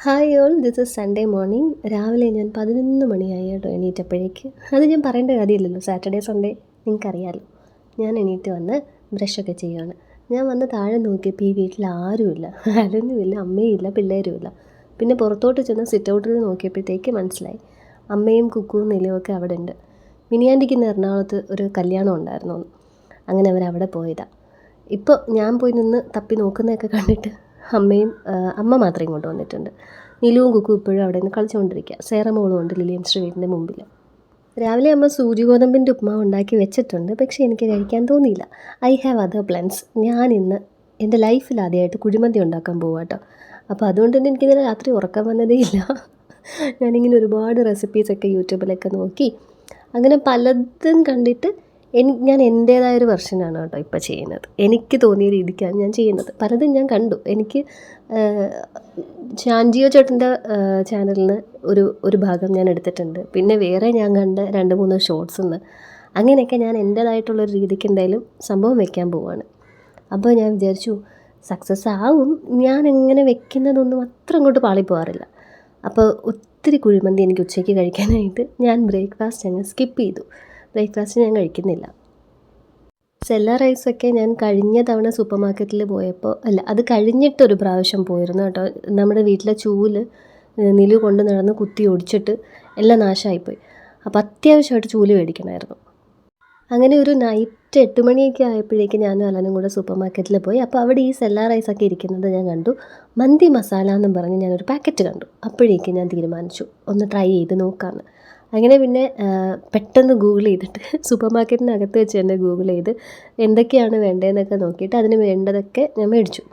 Hi all, this is Sunday morning. രാവിലെ ഞാൻ 11 മണിയായി കേട്ടോ എണീറ്റപ്പോഴേക്ക്. അത് ഞാൻ പറയേണ്ട കാര്യമില്ലല്ലോ, സാറ്റർഡേ സൺഡേ നിങ്ങൾക്കറിയാമല്ലോ. ഞാൻ എണീറ്റ് വന്ന് ബ്രഷൊക്കെ ചെയ്യുകയാണ്. ഞാൻ വന്ന് താഴെ നോക്കിയപ്പോൾ ഈ വീട്ടിൽ ആരുമില്ല. അലനുമില്ല, അമ്മയും ഇല്ല, പിള്ളേരും ഇല്ല. പിന്നെ പുറത്തോട്ട് ചെന്ന് സിറ്റ് ഔട്ടിൽ നോക്കിയപ്പോഴത്തേക്ക് മനസ്സിലായി അമ്മയും കുക്കുവും നിലയൊക്കെ അവിടെ ഉണ്ട്. മിനിയാണ്ടിക്ക് ഇന്ന് എറണാകുളത്ത് ഒരു കല്യാണം ഉണ്ടായിരുന്നു. അങ്ങനെ അവരവിടെ പോയതാണ്. ഇപ്പോൾ ഞാൻ പോയി നിന്ന് തപ്പി നോക്കുന്നതൊക്കെ കണ്ടിട്ട് അമ്മ മാത്രം ഇങ്ങോട്ട് വന്നിട്ടുണ്ട്. നിലുവും കുക്കും ഇപ്പോഴും അവിടെ നിന്ന് കളിച്ചുകൊണ്ടിരിക്കുക. സേറമോളും ഉണ്ട് ലിലിയൻ സ്ട്രീറ്റിൻ്റെ മുമ്പിൽ. രാവിലെ അമ്മ സൂചി ഗോതമ്പിൻ്റെ ഉപ്മാവ് ഉണ്ടാക്കി വെച്ചിട്ടുണ്ട്, പക്ഷേ എനിക്ക് കഴിക്കാൻ തോന്നിയില്ല. I have other plans. ഞാനിന്ന് എൻ്റെ ലൈഫിൽ ആദ്യമായിട്ട് കുഴിമന്തി ഉണ്ടാക്കാൻ പോവാം കേട്ടോ. അപ്പോൾ അതുകൊണ്ട് തന്നെ എനിക്കിന്നലെ രാത്രി ഉറക്കം വന്നതേ ഇല്ല. ഞാനിങ്ങനെ ഒരുപാട് റെസിപ്പീസൊക്കെ യൂട്യൂബിലൊക്കെ നോക്കി അങ്ങനെ പലതും കണ്ടിട്ട് ഞാൻ എൻ്റേതായൊരു വെർഷനാണ് കേട്ടോ ഇപ്പോൾ ചെയ്യുന്നത്. എനിക്ക് തോന്നിയ രീതിക്കാണ് ഞാൻ ചെയ്യുന്നത്. പലതും ഞാൻ കണ്ടു. എനിക്ക് ഷാൻജിയോ ചേട്ടൻ്റെ ചാനലിൽ ഒരു ഭാഗം ഞാൻ എടുത്തിട്ടുണ്ട്. പിന്നെ വേറെ ഞാൻ കണ്ട 2-3 ഷോർട്സിൽ നിന്ന് അങ്ങനെയൊക്കെ ഞാൻ എൻ്റേതായിട്ടുള്ളൊരു രീതിക്ക് എന്തായാലും സംഭവം വെക്കാൻ പോവാണ്. അപ്പോൾ ഞാൻ വിചാരിച്ചു സക്സസ് ആവും. ഞാൻ എങ്ങനെ വെക്കുന്നതൊന്നും അത്ര അങ്ങോട്ട് പാളിപ്പോകാറില്ല. അപ്പോൾ ഒത്തിരി കുഴിമന്തി എനിക്ക് ഉച്ചയ്ക്ക് കഴിക്കാനായിട്ട് ഞാൻ ബ്രേക്ക്ഫാസ്റ്റ് അങ്ങ് സ്കിപ്പ് ചെയ്തു. ബ്രേക്ക്ഫാസ്റ്റ് ഞാൻ കഴിക്കുന്നില്ല. സെല്ല റൈസൊക്കെ ഞാൻ കഴിഞ്ഞ തവണ സൂപ്പർ മാർക്കറ്റിൽ പോയപ്പോൾ അത് കഴിഞ്ഞിട്ടൊരു പ്രാവശ്യം പോയിരുന്നു കേട്ടോ. നമ്മുടെ വീട്ടിലെ ചൂല് നിലു കൊണ്ട് നടന്ന് കുത്തി ഒടിച്ചിട്ട് എല്ലാം നാശമായിപ്പോയി. അപ്പോൾ അത്യാവശ്യമായിട്ട് ചൂല് മേടിക്കണമായിരുന്നു. അങ്ങനെ ഒരു നൈറ്റ് 8 മണിയൊക്കെ ആയപ്പോഴേക്ക് ഞാനും അലനും കൂടെ സൂപ്പർ മാർക്കറ്റിൽ പോയി. അപ്പോൾ അവിടെ ഈ സെല്ല റൈസൊക്കെ ഇരിക്കുന്നത് ഞാൻ കണ്ടു. മന്തി മസാല എന്നും പറഞ്ഞ് ഞാനൊരു പാക്കറ്റ് കണ്ടു. അപ്പോഴേക്കും ഞാൻ തീരുമാനിച്ചു ഒന്ന് ട്രൈ ചെയ്ത് നോക്കാമെന്ന്. അങ്ങനെ പിന്നെ പെട്ടെന്ന് ഗൂഗിൾ ചെയ്തിട്ട് സൂപ്പർ മാർക്കറ്റിനകത്ത് വെച്ച് തന്നെ ഗൂഗിൾ ചെയ്ത് എന്തൊക്കെയാണ് വേണ്ടതെന്നൊക്കെ നോക്കിയിട്ട് അതിന് വേണ്ടതൊക്കെ ഞാൻ മേടിച്ചു.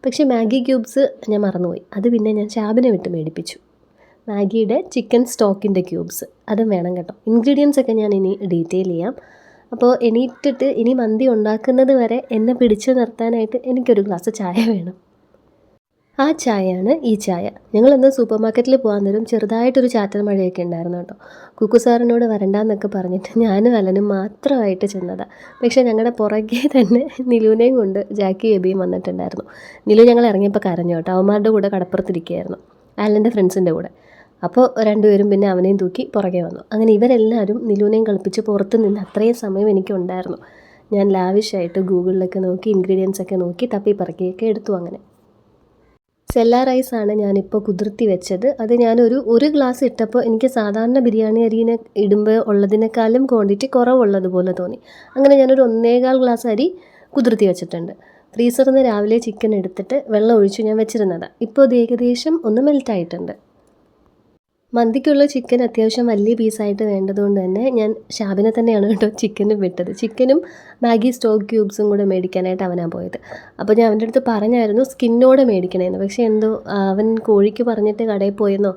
പക്ഷേ മാഗി ക്യൂബ്സ് ഞാൻ മറന്നുപോയി. അത് പിന്നെ ഞാൻ ഷാബിനെ വിട്ട് മേടിപ്പിച്ചു. മാഗിയുടെ ചിക്കൻ സ്റ്റോക്കിൻ്റെ ക്യൂബ്സ് അതും വേണം കേട്ടോ. ഇൻഗ്രീഡിയൻസ് ഒക്കെ ഞാൻ ഇനി ഡീറ്റെയിൽ ചെയ്യാം. അപ്പോൾ എണീറ്റിട്ട് ഇനി മന്തി ഉണ്ടാക്കുന്നത് വരെ എന്നെ പിടിച്ചു നിർത്താനായിട്ട് എനിക്കൊരു ഗ്ലാസ് ചായ വേണം. ആ ചായയാണ് ഈ ചായ. ഞങ്ങളന്ന് സൂപ്പർ മാർക്കറ്റിൽ പോകാൻ നേരം ചെറുതായിട്ടൊരു ചാറ്റൽ മഴയൊക്കെ ഉണ്ടായിരുന്നു കേട്ടോ. കുക്കു സാറിനോട് വരണ്ടാന്നൊക്കെ പറഞ്ഞിട്ട് ഞാനും അലനും മാത്രമായിട്ട് ചെന്നതാണ്. പക്ഷേ ഞങ്ങളുടെ പുറകെ തന്നെ നിലുവിനെയും കൊണ്ട് ജാക്കി എബിയും വന്നിട്ടുണ്ടായിരുന്നു. നിലു ഞങ്ങൾ ഇറങ്ങിയപ്പോൾ കരഞ്ഞു കേട്ടോ. അവന്മാരുടെ കൂടെ കടപ്പുറത്തിരിക്കുകയായിരുന്നു, അലൻ്റെ ഫ്രണ്ട്സിൻ്റെ കൂടെ. അപ്പോൾ രണ്ടുപേരും പിന്നെ അവനെയും തൂക്കി പുറകെ വന്നു. അങ്ങനെ ഇവരെല്ലാവരും നിലുവിനെയും കളിപ്പിച്ച് പുറത്ത് നിന്ന് അത്രയും സമയം എനിക്കുണ്ടായിരുന്നു. ഞാൻ ലാവിഷായിട്ട് ഗൂഗിളിലൊക്കെ നോക്കി ഇൻഗ്രീഡിയൻസ് ഒക്കെ നോക്കി തപ്പി പറക്കിയൊക്കെ എടുത്തു. അങ്ങനെ സെല്ല റൈസാണ് ഞാനിപ്പോൾ കുതിർത്തി വെച്ചത്. അത് ഞാനൊരു ഗ്ലാസ് ഇട്ടപ്പോൾ എനിക്ക് സാധാരണ ബിരിയാണി അരിനെ ഇടുമ്പോൾ ഉള്ളതിനേക്കാളും ക്വാണ്ടിറ്റി കുറവുള്ളതുപോലെ തോന്നി. അങ്ങനെ ഞാനൊരു 1.25 ഗ്ലാസ് അരി കുതിർത്തി വെച്ചിട്ടുണ്ട്. ഫ്രീസറിൽ നിന്ന് രാവിലെ ചിക്കൻ എടുത്തിട്ട് വെള്ളം ഒഴിച്ച് ഞാൻ വെച്ചിരുന്നതാണ്. ഇപ്പോൾ അത് ഏകദേശം ഒന്ന് മെൽറ്റായിട്ടുണ്ട്. മന്തിക്കുള്ള ചിക്കൻ അത്യാവശ്യം വലിയ പീസായിട്ട് വേണ്ടതുകൊണ്ട് തന്നെ ഞാൻ ഷാബിനെ തന്നെയാണ് കേട്ടോ ചിക്കനും വിട്ടത്. ചിക്കനും മാഗി സ്റ്റോക്ക് ക്യൂബ്സും കൂടെ മേടിക്കാനായിട്ട് അവനാണ് പോയത്. അപ്പോൾ ഞാൻ അവൻ്റെ അടുത്ത് പറഞ്ഞായിരുന്നു സ്കിന്നോടെ മേടിക്കണമെന്ന്. പക്ഷേ എന്തോ അവൻ കോഴിക്ക് പറഞ്ഞിട്ട് കടയിൽ പോയെന്നോ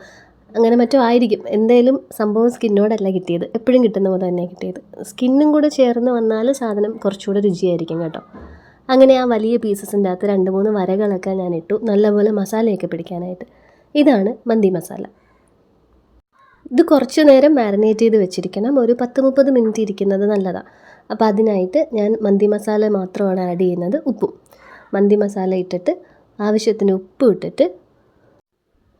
അങ്ങനെ മറ്റോ ആയിരിക്കും. എന്തായാലും സംഭവം സ്കിന്നോടല്ല കിട്ടിയത്. എപ്പോഴും കിട്ടുന്ന പോലെ തന്നെ കിട്ടിയത്. സ്കിന്നും കൂടെ ചേർന്ന് വന്നാൽ സാധനം കുറച്ചുകൂടെ രുചിയായിരിക്കും കേട്ടോ. അങ്ങനെ ആ വലിയ പീസസിൻ്റെ അകത്ത് 2-3 വരകളൊക്കെ ഞാൻ ഇട്ടു, നല്ലപോലെ മസാലയൊക്കെ പിടിക്കാനായിട്ട്. ഇതാണ് മന്തി മസാല. ഇത് കുറച്ച് നേരം മാരിനേറ്റ് ചെയ്ത് വെച്ചിരിക്കണം. ഒരു 10-30 മിനിറ്റ് ഇരിക്കുന്നത് നല്ലതാണ്. അപ്പോൾ അതിനായിട്ട് ഞാൻ മന്തി മസാല മാത്രമാണ് ആഡ് ചെയ്യുന്നത്. ഉപ്പും മന്തി മസാല ഇട്ടിട്ട് ആവശ്യത്തിന് ഉപ്പ് ഇട്ടിട്ട്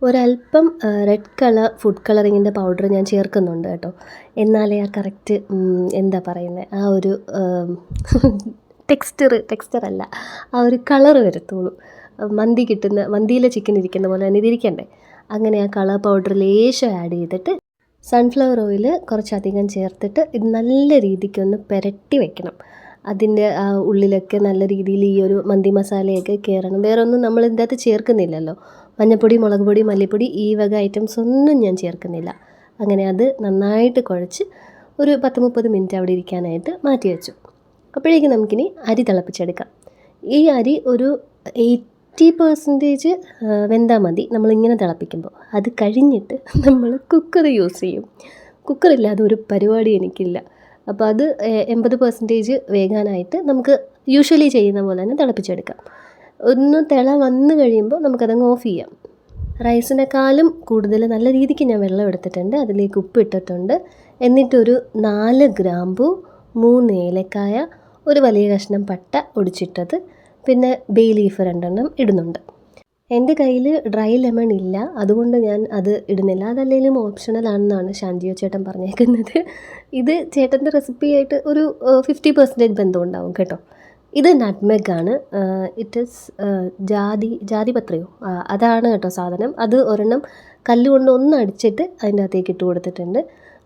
ഒരല്പം റെഡ് കളർ ഫുഡ് കളറിങ്ങിൻ്റെ പൗഡർ ഞാൻ ചേർക്കുന്നുണ്ട് കേട്ടോ. എന്നാലേ ആ കറക്റ്റ് എന്താ പറയുന്നത് ആ ഒരു ടെക്സ്ചറല്ല, ആ ഒരു കളർ വരത്തുള്ളൂ. മന്തിയിലെ ചിക്കൻ ഇരിക്കുന്ന പോലെ തന്നെ ഇതിരിക്കണ്ടേ. അങ്ങനെ ആ കളർ പൗഡർ ലേശം ആഡ് ചെയ്തിട്ട് സൺഫ്ലവർ ഓയിൽ കുറച്ചധികം ചേർത്തിട്ട് ഇത് നല്ല രീതിക്കൊന്ന് പുരട്ടി വെക്കണം. അതിൻ്റെ ആ ഉള്ളിലൊക്കെ നല്ല രീതിയിൽ ഈ ഒരു മന്തി മസാലയൊക്കെ കയറണം. വേറെ ഒന്നും നമ്മൾ ഇതിൻ്റെ അകത്ത് ചേർക്കുന്നില്ലല്ലോ. മഞ്ഞൾപ്പൊടി, മുളക് പൊടി, മല്ലിപ്പൊടി ഈ വക ഐറ്റംസ് ഒന്നും ഞാൻ ചേർക്കുന്നില്ല. അങ്ങനെ അത് നന്നായിട്ട് കുഴച്ച് ഒരു 10-30 മിനിറ്റ് അവിടെ ഇരിക്കാനായിട്ട് മാറ്റി വെച്ചു. അപ്പോഴേക്കും നമുക്കിനി അരി തിളപ്പിച്ചെടുക്കാം. ഈ അരി ഒരു 80% വെന്താൽ മതി നമ്മളിങ്ങനെ തിളപ്പിക്കുമ്പോൾ. അത് കഴിഞ്ഞിട്ട് നമ്മൾ കുക്കർ യൂസ് ചെയ്യും. കുക്കറില്ലാതെ ഒരു പരിപാടി എനിക്കില്ല. അപ്പോൾ അത് 80% വേകാനായിട്ട് നമുക്ക് യൂഷ്വലി ചെയ്യുന്ന പോലെ തന്നെ തിളപ്പിച്ചെടുക്കാം. ഒന്ന് തിള വന്ന് കഴിയുമ്പോൾ നമുക്കതങ്ങ് ഓഫ് ചെയ്യാം. റൈസിനേക്കാളും കൂടുതൽ നല്ല രീതിക്ക് ഞാൻ വെള്ളം എടുത്തിട്ടുണ്ട്. അതിലേക്ക് ഉപ്പ് ഇട്ടിട്ടുണ്ട്. എന്നിട്ടൊരു 4 ഗ്രാമ്പു, 3 ഏലക്കായ, ഒരു വലിയ കഷ്ണം പട്ട ഒടിച്ചിട്ടത്, പിന്നെ ബേ ലീഫ് 2 ഇടുന്നുണ്ട്. എൻ്റെ കയ്യിൽ ഡ്രൈ ലെമൺ ഇല്ല, അതുകൊണ്ട് ഞാൻ അത് ഇടുന്നില്ല. അതല്ലെങ്കിലും ഓപ്ഷണലാണെന്നാണ് ഷാൻജിയോ ചേട്ടൻ പറഞ്ഞേക്കുന്നത്. ഇത് ചേട്ടൻ്റെ റെസിപ്പിയായിട്ട് ഒരു 50% ബന്ധമുണ്ടാവും കേട്ടോ. ഇത് നട്ട്മെഗാണ്. ഇറ്റ് ഈസ് ജാതിപത്രയോ അതാണ് കേട്ടോ സാധനം. അത് ഒരെണ്ണം കല്ലുകൊണ്ട് ഒന്ന് അടിച്ചിട്ട് അതിൻ്റെ അകത്തേക്ക് ഇട്ട് കൊടുത്തിട്ടുണ്ട്.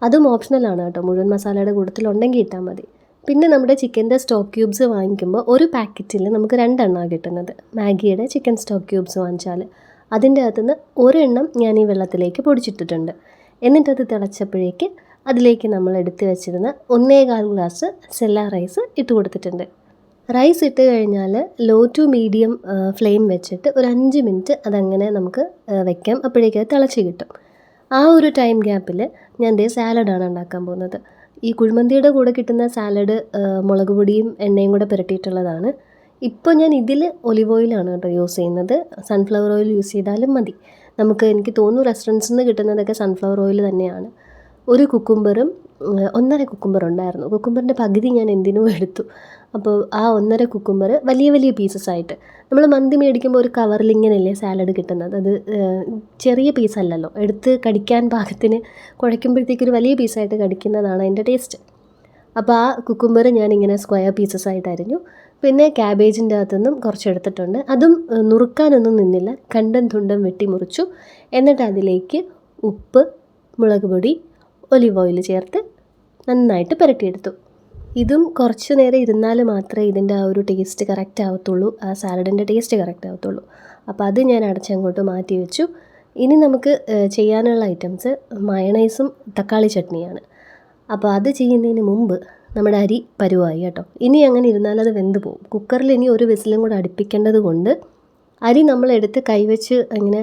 അതും ഓപ്ഷണലാണ് കേട്ടോ, മുഴുവൻ മസാലയുടെ കൂട്ടത്തിലുണ്ടെങ്കിൽ ഇട്ടാൽ മതി. പിന്നെ നമ്മുടെ ചിക്കൻ്റെ സ്റ്റോക്ക് ക്യൂബ്സ് വാങ്ങിക്കുമ്പോൾ ഒരു പാക്കറ്റിൽ നമുക്ക് 2 എണ്ണമാണ് കിട്ടുന്നത്. മാഗിയുടെ ചിക്കൻ സ്റ്റോക്ക് ക്യൂബ്സ് വാങ്ങിച്ചാൽ അതിൻ്റെ അകത്തുനിന്ന് ഒരെണ്ണം ഞാൻ ഈ വെള്ളത്തിലേക്ക് പൊടിച്ചിട്ടിട്ടുണ്ട്. എന്നിട്ടത് തിളച്ചപ്പോഴേക്ക് അതിലേക്ക് നമ്മൾ എടുത്ത് വെച്ചിരുന്ന 1.25 ഗ്ലാസ് സെല്ല റൈസ് ഇട്ട് കൊടുത്തിട്ടുണ്ട്. റൈസ് ഇട്ട് കഴിഞ്ഞാൽ ലോ ടു മീഡിയം ഫ്ലെയിം വെച്ചിട്ട് ഒരു 5 മിനിറ്റ് അതങ്ങനെ നമുക്ക് വെക്കാം. അപ്പോഴേക്കും അത് തിളച്ച് കിട്ടും. ആ ഒരു ടൈം ഗ്യാപ്പിൽ ഞാൻ സാലഡാണ് ഉണ്ടാക്കാൻ പോകുന്നത്. ഈ കുഴിമന്തിയുടെ കൂടെ കിട്ടുന്ന സാലഡ് മുളക് പൊടിയും എണ്ണയും കൂടെ പുരട്ടിയിട്ടുള്ളതാണ്. ഇപ്പോൾ ഞാൻ ഇതിൽ ഒലിവ് ഓയിലാണ് കേട്ടോ യൂസ് ചെയ്യുന്നത്. സൺഫ്ലവർ ഓയിൽ യൂസ് ചെയ്താലും മതി. എനിക്ക് തോന്നുന്നു റെസ്റ്റോറൻറ്റ്സിൽ നിന്ന് കിട്ടുന്നതൊക്കെ സൺഫ്ലവർ ഓയിൽ തന്നെയാണ്. ഒരു കുക്കുംബറും 1.5 കുക്കുംബർ ഉണ്ടായിരുന്നു. കുക്കുംബറിൻ്റെ പകുതി ഞാൻ എന്തിനോ എടുത്തു. അപ്പോൾ ആ 1.5 കുക്കുംബർ വലിയ വലിയ പീസസ് ആയിട്ട്, നമ്മൾ മന്തി മേടിക്കുമ്പോൾ ഒരു കവറിൽ ഇങ്ങനെയല്ലേ സാലഡ് കിട്ടുന്നത്, അത് ചെറിയ പീസല്ലല്ലോ, എടുത്ത് കടിക്കാൻ പാകത്തിന് കുഴയ്ക്കുമ്പോഴത്തേക്കൊരു വലിയ പീസായിട്ട് കടിക്കുന്നതാണ് അതിൻ്റെ ടേസ്റ്റ്. അപ്പോൾ ആ കുക്കുംബർ ഞാനിങ്ങനെ സ്ക്വയർ പീസസ് ആയിട്ട് അരിഞ്ഞു. പിന്നെ ക്യാബേജിൻ്റെ അകത്തുനിന്നും കുറച്ച് എടുത്തിട്ടുണ്ട്. അതും നുറുക്കാനൊന്നും നിന്നില്ല, കണ്ടം തുണ്ടം വെട്ടി മുറിച്ചു. എന്നിട്ട് അതിലേക്ക് ഉപ്പ്, മുളക് പൊടി, ഒലിവ് ഓയിൽ ചേർത്ത് നന്നായിട്ട് പുരട്ടിയെടുത്തു. ഇതും കുറച്ച് നേരം ഇരുന്നാൽ മാത്രമേ ഇതിൻ്റെ ആ ഒരു ടേസ്റ്റ് കറക്റ്റ് ആവത്തുള്ളൂ, ആ സാലഡിൻ്റെ ടേസ്റ്റ് കറക്റ്റ് ആവത്തുള്ളൂ. അപ്പോൾ അത് ഞാൻ അടച്ചങ്ങോട്ട് മാറ്റി വെച്ചു. ഇനി നമുക്ക് ചെയ്യാനുള്ള ഐറ്റംസ് മയണൈസും തക്കാളി ചട്നിയാണ്. അപ്പോൾ അത് ചെയ്യുന്നതിന് മുമ്പ് നമ്മുടെ അരി പരുവായി കേട്ടോ. ഇനി അങ്ങനെ ഇരുന്നാൽ അത് വെന്ത് പോകും. കുക്കറിൽ ഇനി ഒരു വിസിലും കൂടെ അടുപ്പിക്കേണ്ടത് കൊണ്ട് അരി നമ്മളെടുത്ത് കൈവച്ച് ഇങ്ങനെ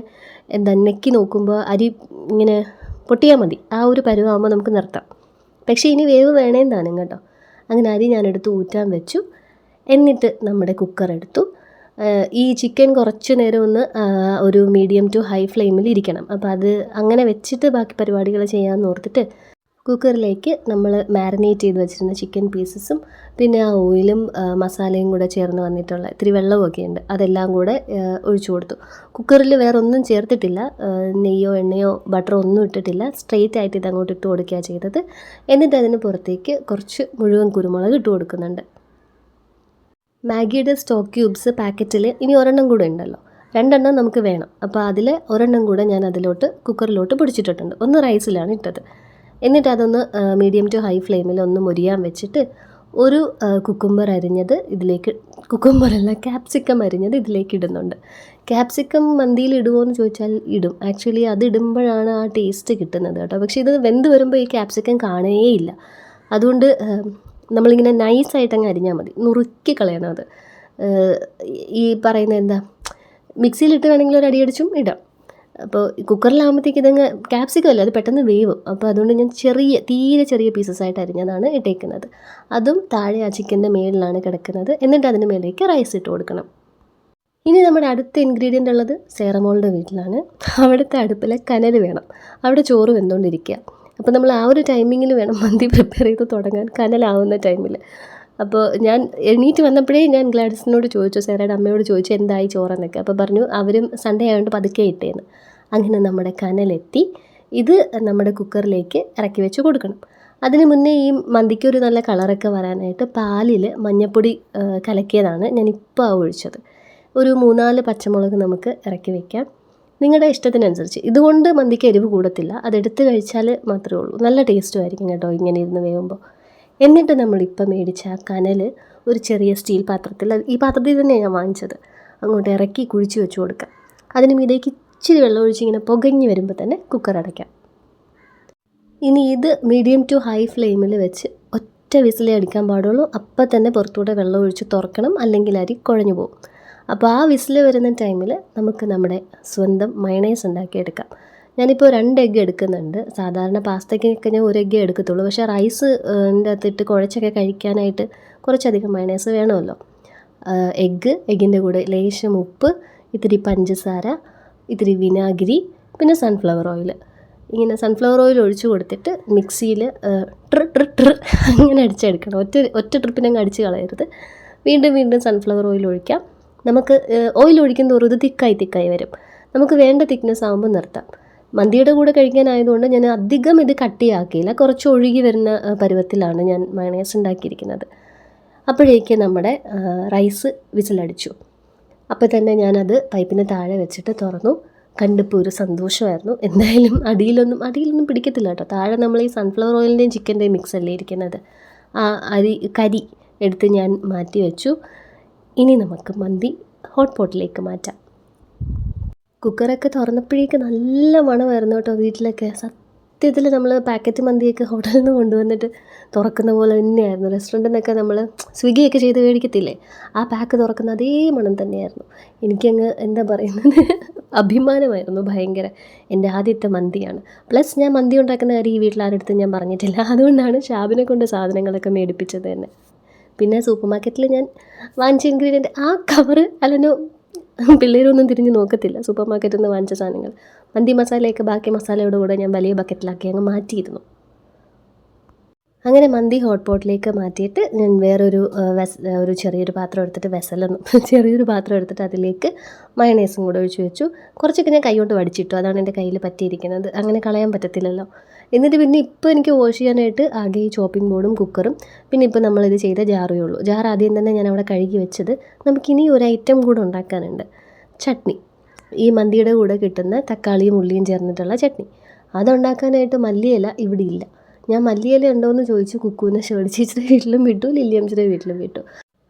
നെക്കി നോക്കുമ്പോൾ അരി ഇങ്ങനെ പൊട്ടിയാൽ മതി. ആ ഒരു പരുവാകുമ്പോൾ നമുക്ക് നിർത്താം. പക്ഷേ ഇനി വേവ് വേണേം താനും കേട്ടോ. അങ്ങനെ അരി ഞാനെടുത്ത് ഊറ്റാൻ വെച്ചു. എന്നിട്ട് നമ്മുടെ കുക്കർ എടുത്തു. ഈ ചിക്കൻ കുറച്ച് നേരം ഒന്ന് ഒരു മീഡിയം ടു ഹൈ ഫ്ലെയിമിൽ ഇരിക്കണം. അപ്പോൾ അത് അങ്ങനെ വെച്ചിട്ട് ബാക്കി പരിപാടികൾ ചെയ്യാമെന്ന് ഓർത്തിട്ട് കുക്കറിലേക്ക് നമ്മൾ മാരിനേറ്റ് ചെയ്ത് വെച്ചിരുന്ന ചിക്കൻ പീസസും പിന്നെ ആ ഓയിലും മസാലയും കൂടെ ചേർന്ന് വന്നിട്ടുള്ള ഇത്തിരി വെള്ളമൊക്കെ ഉണ്ട്, അതെല്ലാം കൂടെ ഒഴിച്ചു കൊടുത്തു. കുക്കറിൽ വേറെ ഒന്നും ചേർത്തിട്ടില്ല, നെയ്യോ എണ്ണയോ ബട്ടറോ ഒന്നും ഇട്ടിട്ടില്ല. സ്ട്രെയിറ്റ് ആയിട്ട് ഇത് അങ്ങോട്ട് ഇട്ട് കൊടുക്കുകയാണ് ചെയ്തത്. എന്നിട്ട് അതിന് പുറത്തേക്ക് കുറച്ച് മുഴുവൻ കുരുമുളക് ഇട്ട് കൊടുക്കുന്നുണ്ട്. മാഗിയുടെ സ്റ്റോക്ക് ക്യൂബ്സ് പാക്കറ്റിൽ ഇനി ഒരെണ്ണം കൂടെ ഉണ്ടല്ലോ, 2 എണ്ണം നമുക്ക് വേണം. അപ്പോൾ അതിൽ ഒരെണ്ണം കൂടെ ഞാൻ അതിലോട്ട് കുക്കറിലോട്ട് പൊടിച്ചിട്ടിട്ടുണ്ട്. ഒന്ന് റൈസിലാണ് ഇട്ടത്. എന്നിട്ട് അതൊന്ന് മീഡിയം ടു ഹൈ ഫ്ലെയിമിൽ ഒന്ന് മൊരിയാൻ വെച്ചിട്ട് ഒരു കുക്കുംബർ അരിഞ്ഞത് ഇതിലേക്ക്, ക്യാപ്സിക്കം അരിഞ്ഞത് ഇതിലേക്ക് ഇടുന്നുണ്ട്. ക്യാപ്സിക്കം മന്തിയിൽ ഇടുമോ എന്ന് ചോദിച്ചാൽ ഇടും. ആക്ച്വലി അത് ഇടുമ്പോഴാണ് ആ ടേസ്റ്റ് കിട്ടുന്നത് കേട്ടോ. പക്ഷേ ഇത് വെന്ത് വരുമ്പോൾ ഈ ക്യാപ്സിക്കം കാണുകയില്ല. അതുകൊണ്ട് നമ്മളിങ്ങനെ നൈസായിട്ട് അങ്ങ് അരിഞ്ഞാൽ മതി, നുറുക്കി കളയണം അത്. ഈ പറയുന്നത് എന്താ, മിക്സിയിലിട്ട് വേണമെങ്കിൽ ഒരു അടിയടിച്ചും ഇടാം. അപ്പോൾ കുക്കറിലാകുമ്പോഴത്തേക്ക് ഇതങ്ങ് ക്യാപ്സിക്കം അല്ല, അത് പെട്ടെന്ന് വേവും. അപ്പോൾ അതുകൊണ്ട് ഞാൻ തീരെ ചെറിയ പീസസ് ആയിട്ട് അരിഞ്ഞതാണ് ഇട്ടേക്കുന്നത്. അതും താഴെ ആ ചിക്കൻ്റെ മേളിലാണ് കിടക്കുന്നത്. എന്നിട്ട് അതിന് മേലേക്ക് റൈസ് ഇട്ട് കൊടുക്കണം. ഇനി നമ്മുടെ അടുത്ത ഇൻഗ്രീഡിയൻ്റ് ഉള്ളത് സേറമോളുടെ വീട്ടിലാണ്. അവിടുത്തെ അടുപ്പിൽ കനൽ വേണം. അവിടെ ചോറ് വെന്തുകൊണ്ടിരിക്കുക. അപ്പോൾ നമ്മൾ ആ ഒരു ടൈമിങ്ങിൽ വേണം മന്തി പ്രിപ്പയർ ചെയ്ത് തുടങ്ങാൻ, കനലാവുന്ന ടൈമിൽ. അപ്പോൾ ഞാൻ എണീറ്റ് വന്നപ്പോഴേ ഞാൻ ഗ്ലാഡിസിനോട് ചോദിച്ചു, സേറയുടെ അമ്മയോട് ചോദിച്ചു എന്തായി ചോറെന്നൊക്കെ. അപ്പോൾ പറഞ്ഞു അവരും സൺഡേ ആയതുകൊണ്ട് പതുക്കെ ഇട്ടേന്ന്. അങ്ങനെ നമ്മുടെ കനലെത്തി. ഇത് നമ്മുടെ കുക്കറിലേക്ക് ഇറക്കി വെച്ച് കൊടുക്കണം. അതിന് മുന്നേ ഈ മന്തിക്ക് ഒരു നല്ല കളറൊക്കെ വരാനായിട്ട് പാലിൽ മഞ്ഞൾപ്പൊടി കലക്കിയതാണ് ഞാനിപ്പോൾ ഒഴിച്ചത്. ഒരു 3-4 പച്ചമുളക് നമുക്ക് ഇറക്കി വയ്ക്കാം, നിങ്ങളുടെ ഇഷ്ടത്തിനനുസരിച്ച്. ഇതുകൊണ്ട് മന്തിക്ക് എരിവ് കൂടത്തില്ല, അതെടുത്ത് കഴിച്ചാൽ മാത്രമേ ഉള്ളൂ. നല്ല ടേസ്റ്റും ആയിരിക്കും കേട്ടോ ഇങ്ങനെ ഇരുന്ന് വേവുമ്പോൾ. എന്നിട്ട് നമ്മളിപ്പോൾ മേടിച്ച ആ കനൽ ഒരു ചെറിയ സ്റ്റീൽ പാത്രത്തിൽ, ഈ പാത്രത്തിൽ തന്നെയാണ് ഞാൻ വാങ്ങിച്ചത്, അങ്ങോട്ട് ഇറക്കി കുഴിച്ച് വെച്ച് കൊടുക്കാം. അതിന് മീതേക്ക് ഇച്ചിരി വെള്ളം ഒഴിച്ച് ഇങ്ങനെ പുകഞ്ഞ് വരുമ്പോൾ തന്നെ കുക്കർ അടയ്ക്കാം. ഇനി ഇത് മീഡിയം ടു ഹൈ ഫ്ലെയിമിൽ വെച്ച് ഒറ്റ വിസിലേ അടിക്കാൻ പാടുള്ളൂ. അപ്പം തന്നെ പുറത്തൂടെ വെള്ളം ഒഴിച്ച് തുറക്കണം, അല്ലെങ്കിൽ അരി കുഴഞ്ഞു പോകും. അപ്പോൾ ആ വിസിൽ വരുന്ന ടൈമിൽ നമുക്ക് നമ്മുടെ സ്വന്തം മയണൈസ് ഉണ്ടാക്കിയെടുക്കാം. ഞാനിപ്പോൾ 2 എഗ്ഗ് എടുക്കുന്നുണ്ട്. സാധാരണ പാസ്തയ്ക്കൊക്കെ ഞാൻ 1 എഗ്ഗേ എടുക്കത്തുള്ളൂ. പക്ഷേ റൈസിൻ്റെ അകത്തിട്ട് കുഴച്ചൊക്കെ കഴിക്കാനായിട്ട് കുറച്ചധികം മയണൈസ് വേണമല്ലോ. എഗ്ഗിൻ്റെ കൂടെ ലേശം ഉപ്പ്, ഇത്തിരി പഞ്ചസാര, ഇത്തിരി വിനാഗിരി, പിന്നെ സൺഫ്ലവർ ഓയിൽ. ഇങ്ങനെ സൺഫ്ലവർ ഓയിൽ ഒഴിച്ച് കൊടുത്തിട്ട് മിക്സിയിൽ അങ്ങനെ അടിച്ചെടുക്കണം. ഒറ്റ ട്രിപ്പിനങ്ങ് അടിച്ച് കളയരുത്. വീണ്ടും സൺഫ്ലവർ ഓയിൽ ഒഴിക്കാം. നമുക്ക് ഓയിൽ ഒഴിക്കും തോറും ഇത് തിക്കായി വരും. നമുക്ക് വേണ്ട തിക്നെസ് ആകുമ്പോൾ നിർത്താം. മന്തിയുടെ കൂടെ കഴിക്കാനായതുകൊണ്ട് ഞാൻ അധികം ഇത് കട്ടിയാക്കിയില്ല, കുറച്ച് ഒഴുകി വരുന്ന പരുവത്തിലാണ് ഞാൻ മയണൈസ് ഉണ്ടാക്കിയിരിക്കുന്നത്. അപ്പോഴേക്ക് നമ്മുടെ റൈസ് വിസിലടിച്ചു. അപ്പോൾ തന്നെ ഞാനത് പൈപ്പിന് താഴെ വെച്ചിട്ട് തുറന്നു. കണ്ടിപ്പോൾ ഒരു സന്തോഷമായിരുന്നു. എന്തായാലും അടിയിലൊന്നും പിടിക്കത്തില്ല കേട്ടോ. താഴെ നമ്മൾ ഈ സൺഫ്ലവർ ഓയിലിൻ്റെയും ചിക്കൻ്റെയും മിക്സ് അല്ലേ ഇരിക്കുന്നത്. ആ കരി എടുത്ത് ഞാൻ മാറ്റി വെച്ചു. ഇനി നമുക്ക് മന്തി ഹോട്ട് പോട്ടിലേക്ക് മാറ്റാം. കുക്കറൊക്കെ തുറന്നപ്പോഴേക്ക് നല്ല മണമായിരുന്നു കേട്ടോ വീട്ടിലൊക്കെ. സത്യത്തിൽ നമ്മൾ പാക്കറ്റ് മന്തിയൊക്കെ ഹോട്ടലിൽ നിന്ന് കൊണ്ടുവന്നിട്ട് തുറക്കുന്ന പോലെ തന്നെയായിരുന്നു. റെസ്റ്റോറൻറ്റിൽ നിന്നൊക്കെ നമ്മൾ സ്വിഗ്ഗിയൊക്കെ ചെയ്ത് മേടിക്കത്തില്ലേ, ആ പാക്ക് തുറക്കുന്ന അതേ മണം തന്നെയായിരുന്നു. എനിക്കങ്ങ് എന്താ പറയുന്നത്, അഭിമാനമായിരുന്നു ഭയങ്കര. എൻ്റെ ആദ്യത്തെ മന്തിയാണ്. പ്ലസ് ഞാൻ മന്തി ഉണ്ടാക്കുന്ന കാര്യം ഈ വീട്ടിലാരടുത്തും ഞാൻ പറഞ്ഞിട്ടില്ല. അതുകൊണ്ടാണ് ഷാബിനെ കൊണ്ട് സാധനങ്ങളൊക്കെ മേടിപ്പിച്ചത് തന്നെ. പിന്നെ സൂപ്പർ മാർക്കറ്റിൽ ഞാൻ വാങ്ങിച്ച ഇൻഗ്രീഡിയൻറ്റ് ആ കവറ് അല്ലെന്നോ പിള്ളേരൊന്നും തിരിഞ്ഞ് നോക്കത്തില്ല. സൂപ്പർ മാർക്കറ്റിൽ നിന്ന് വാങ്ങിച്ച സാധനങ്ങൾ, മന്തി മസാലയൊക്കെ ബാക്കി മസാലയുടെ കൂടെ ഞാൻ വലിയ ബക്കറ്റിലാക്കി അങ്ങ് മാറ്റിയിരുന്നു. അങ്ങനെ മന്തി ഹോട്ട് പോട്ടിലേക്ക് മാറ്റിയിട്ട് ഞാൻ വേറൊരു ഒരു ചെറിയൊരു പാത്രം എടുത്തിട്ട് ചെറിയൊരു പാത്രം എടുത്തിട്ട് അതിലേക്ക് മയണൈസും കൂടെ ഒഴിച്ച് വെച്ചു. കുറച്ചൊക്കെ ഞാൻ കൈ കൊണ്ട് വടിച്ചിട്ടു, അതാണ് എൻ്റെ കയ്യിൽ പറ്റിയിരിക്കുന്നത്. അങ്ങനെ കളയാൻ പറ്റത്തില്ലല്ലോ. എന്നിട്ട് പിന്നെ ഇപ്പോൾ എനിക്ക് വാഷ് ചെയ്യാനായിട്ട് ആകെ ഈ ചോപ്പിംഗ് ബോർഡും കുക്കറും പിന്നെ ഇപ്പോൾ നമ്മളിത് ചെയ്ത ജാറേ ഉള്ളൂ. ജാർ ആദ്യം തന്നെ ഞാൻ അവിടെ കഴുകി വെച്ചത്. നമുക്കിനി ഒരു ഐറ്റം കൂടെ ഉണ്ടാക്കാനുണ്ട്, ചട്നി. ഈ മന്തിയുടെ കൂടെ കിട്ടുന്ന തക്കാളിയും ഉള്ളിയും ചേർന്നിട്ടുള്ള ചട്നി. അതുണ്ടാക്കാനായിട്ട് മല്ലിയില ഇവിടെ ഇല്ല. ഞാൻ മല്ലിയില ഉണ്ടോ എന്ന് ചോദിച്ചു കുക്കുവിനെ ഷേർലി ചേച്ചിയുടെ വീട്ടിലും വിട്ടു, ലില്ലിയമ്മച്ചിയുടെ വീട്ടിലും വിട്ടു.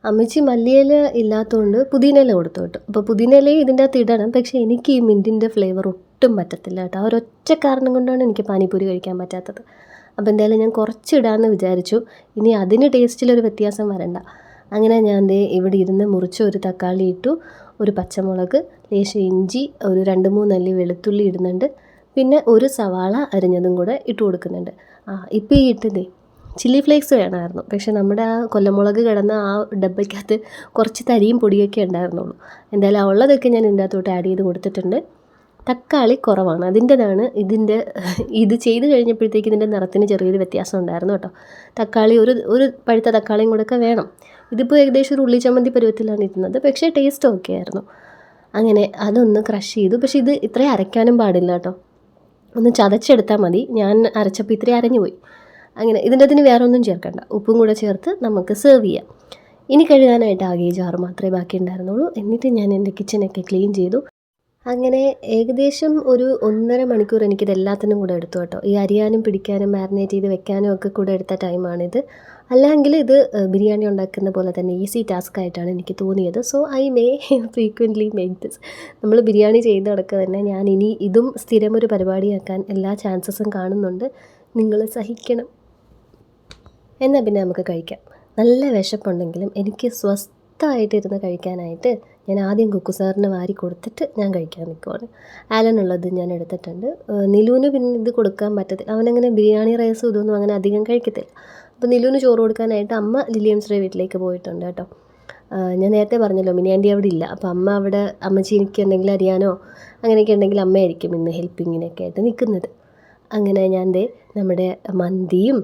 അമ്മച്ചി മല്ലിയില ഇല്ലാത്തതുകൊണ്ട് പുതിനയില കൊടുത്തു വിട്ടു. അപ്പോൾ പുതിനയിലയും ഇതിൻ്റെ അകത്ത് ഇടണം, പക്ഷേ എനിക്ക് ഈ മിൻറ്റിൻ്റെ ഫ്ലേവർ ഒട്ടും പറ്റത്തില്ല കേട്ടോ. ആ ഒരൊറ്റ കാരണം കൊണ്ടാണ് എനിക്ക് പാനിപ്പൂരി കഴിക്കാൻ പറ്റാത്തത്. അപ്പോൾ എന്തായാലും ഞാൻ കുറച്ചിടാമെന്ന് വിചാരിച്ചു. ഇനി അതിന് ടേസ്റ്റിലൊരു വ്യത്യാസം വരണ്ട. അങ്ങനെ ഞാൻ ഇവിടെ ഇരുന്ന് മുറിച്ച ഒരു തക്കാളി ഇട്ടു, ഒരു പച്ചമുളക്, ലേശം ഇഞ്ചി, ഒരു 2-3 അല്ലി വെളുത്തുള്ളി ഇടുന്നുണ്ട്. പിന്നെ ഒരു സവാള അരിഞ്ഞതും കൂടെ ഇട്ട് കൊടുക്കുന്നുണ്ട്. ഇപ്പോൾ ഈ ഇട്ടതേ ചില്ലി ഫ്ലേക്സ് വേണമായിരുന്നു, പക്ഷേ നമ്മുടെ ആ കൊല്ലമുളക് കിടന്ന ആ ഡബ്ബയ്ക്കകത്ത് കുറച്ച് തരിയും പൊടിയൊക്കെ ഉണ്ടായിരുന്നുള്ളൂ. എന്തായാലും ഉള്ളതൊക്കെ ഞാൻ ഇതിൻ്റെ അകത്തോട്ട് ആഡ് ചെയ്ത് കൊടുത്തിട്ടുണ്ട്. തക്കാളി കുറവാണ്, അതിൻ്റെതാണ് ഇത് ചെയ്ത് കഴിഞ്ഞപ്പോഴത്തേക്ക് ഇതിൻ്റെ നിറത്തിന് ചെറിയൊരു വ്യത്യാസം ഉണ്ടായിരുന്നു കേട്ടോ. തക്കാളി ഒരു പഴുത്ത തക്കാളിയും കൂടെയൊക്കെ വേണം. ഇതിപ്പോൾ ഏകദേശം ഒരു ഉള്ളി ചമ്മന്തി പരുവത്തിലാണ് ഇരുന്നത്, പക്ഷേ ടേസ്റ്റ് ഓക്കെ ആയിരുന്നു. അങ്ങനെ അതൊന്ന് ക്രഷ് ചെയ്തു. പക്ഷേ ഇത് ഇത്രയും അരയ്ക്കാനും പാടില്ല കേട്ടോ, ഒന്ന് ചതച്ചെടുത്താൽ മതി. ഞാൻ അരച്ചപ്പോൾ ഇത്രയും അരഞ്ഞു പോയി. അങ്ങനെ ഇതിൻ്റെ അതിന് വേറെ ഒന്നും ചേർക്കണ്ട, ഉപ്പും കൂടെ ചേർത്ത് നമുക്ക് സെർവ് ചെയ്യാം. ഇനി കഴുകാനായിട്ട് ആകെ ഈ ജാറ് മാത്രമേ ബാക്കി ഉണ്ടായിരുന്നുള്ളൂ. എന്നിട്ട് ഞാൻ എൻ്റെ കിച്ചണൊക്കെ ക്ലീൻ ചെയ്തു. അങ്ങനെ ഏകദേശം ഒരു 1.5 മണിക്കൂർ എനിക്കിത് എല്ലാത്തിനും കൂടെ എടുത്തു കേട്ടോ. ഈ അരിയാനും പിടിക്കാനും മാരിനേറ്റ് ചെയ്ത് വെക്കാനും ഒക്കെ കൂടെ എടുത്ത ടൈമാണിത്. അല്ലെങ്കിൽ ഇത് ബിരിയാണി ഉണ്ടാക്കുന്ന പോലെ തന്നെ ഈസി ടാസ്ക് ആയിട്ടാണ് എനിക്ക് തോന്നിയത്. So I may frequently make this. നമ്മൾ ബിരിയാണി ചെയ്ത് നടക്കുക തന്നെ. ഞാൻ ഇനി ഇതും സ്ഥിരമൊരു പരിപാടിയാക്കാൻ എല്ലാ ചാൻസസും കാണുന്നുണ്ട്. നിങ്ങൾ സഹിക്കണം. എന്നാൽ പിന്നെ നമുക്ക് കഴിക്കാം. നല്ല വിശപ്പുണ്ടെങ്കിലും എനിക്ക് സ്വസ്ഥമായിട്ടിരുന്ന് കഴിക്കാനായിട്ട് ഞാൻ ആദ്യം കുക്കു സാറിന് വാരി കൊടുത്തിട്ട് ഞാൻ കഴിക്കാൻ നിൽക്കുവാണ്. ആലനുള്ളത് ഞാൻ എടുത്തിട്ടുണ്ട്. നിലുവിന് പിന്നെ ഇത് കൊടുക്കാൻ പറ്റത്തില്ല, അവനങ്ങനെ ബിരിയാണി റൈസും ഇതൊന്നും അങ്ങനെ അധികം കഴിക്കത്തില്ല. അപ്പോൾ നിലുവിന് ചോറ് കൊടുക്കാനായിട്ട് അമ്മ ലില്ലിയംസിൻ്റെ വീട്ടിലേക്ക് പോയിട്ടുണ്ട് കേട്ടോ. ഞാൻ നേരത്തെ പറഞ്ഞല്ലോ മിനി ആൻറ്റി അവിടെ ഇല്ല. അപ്പോൾ അമ്മ അവിടെ അമ്മച്ചി എനിക്ക് എന്തെങ്കിലും അറിയാനോ അങ്ങനെയൊക്കെ ഉണ്ടെങ്കിൽ അമ്മയായിരിക്കും ഇന്ന് ഹെൽപ്പിങ്ങിനൊക്കെ ആയിട്ട് നിൽക്കുന്നത്. അങ്ങനെ ഞാൻ നമ്മുടെ മന്തിയും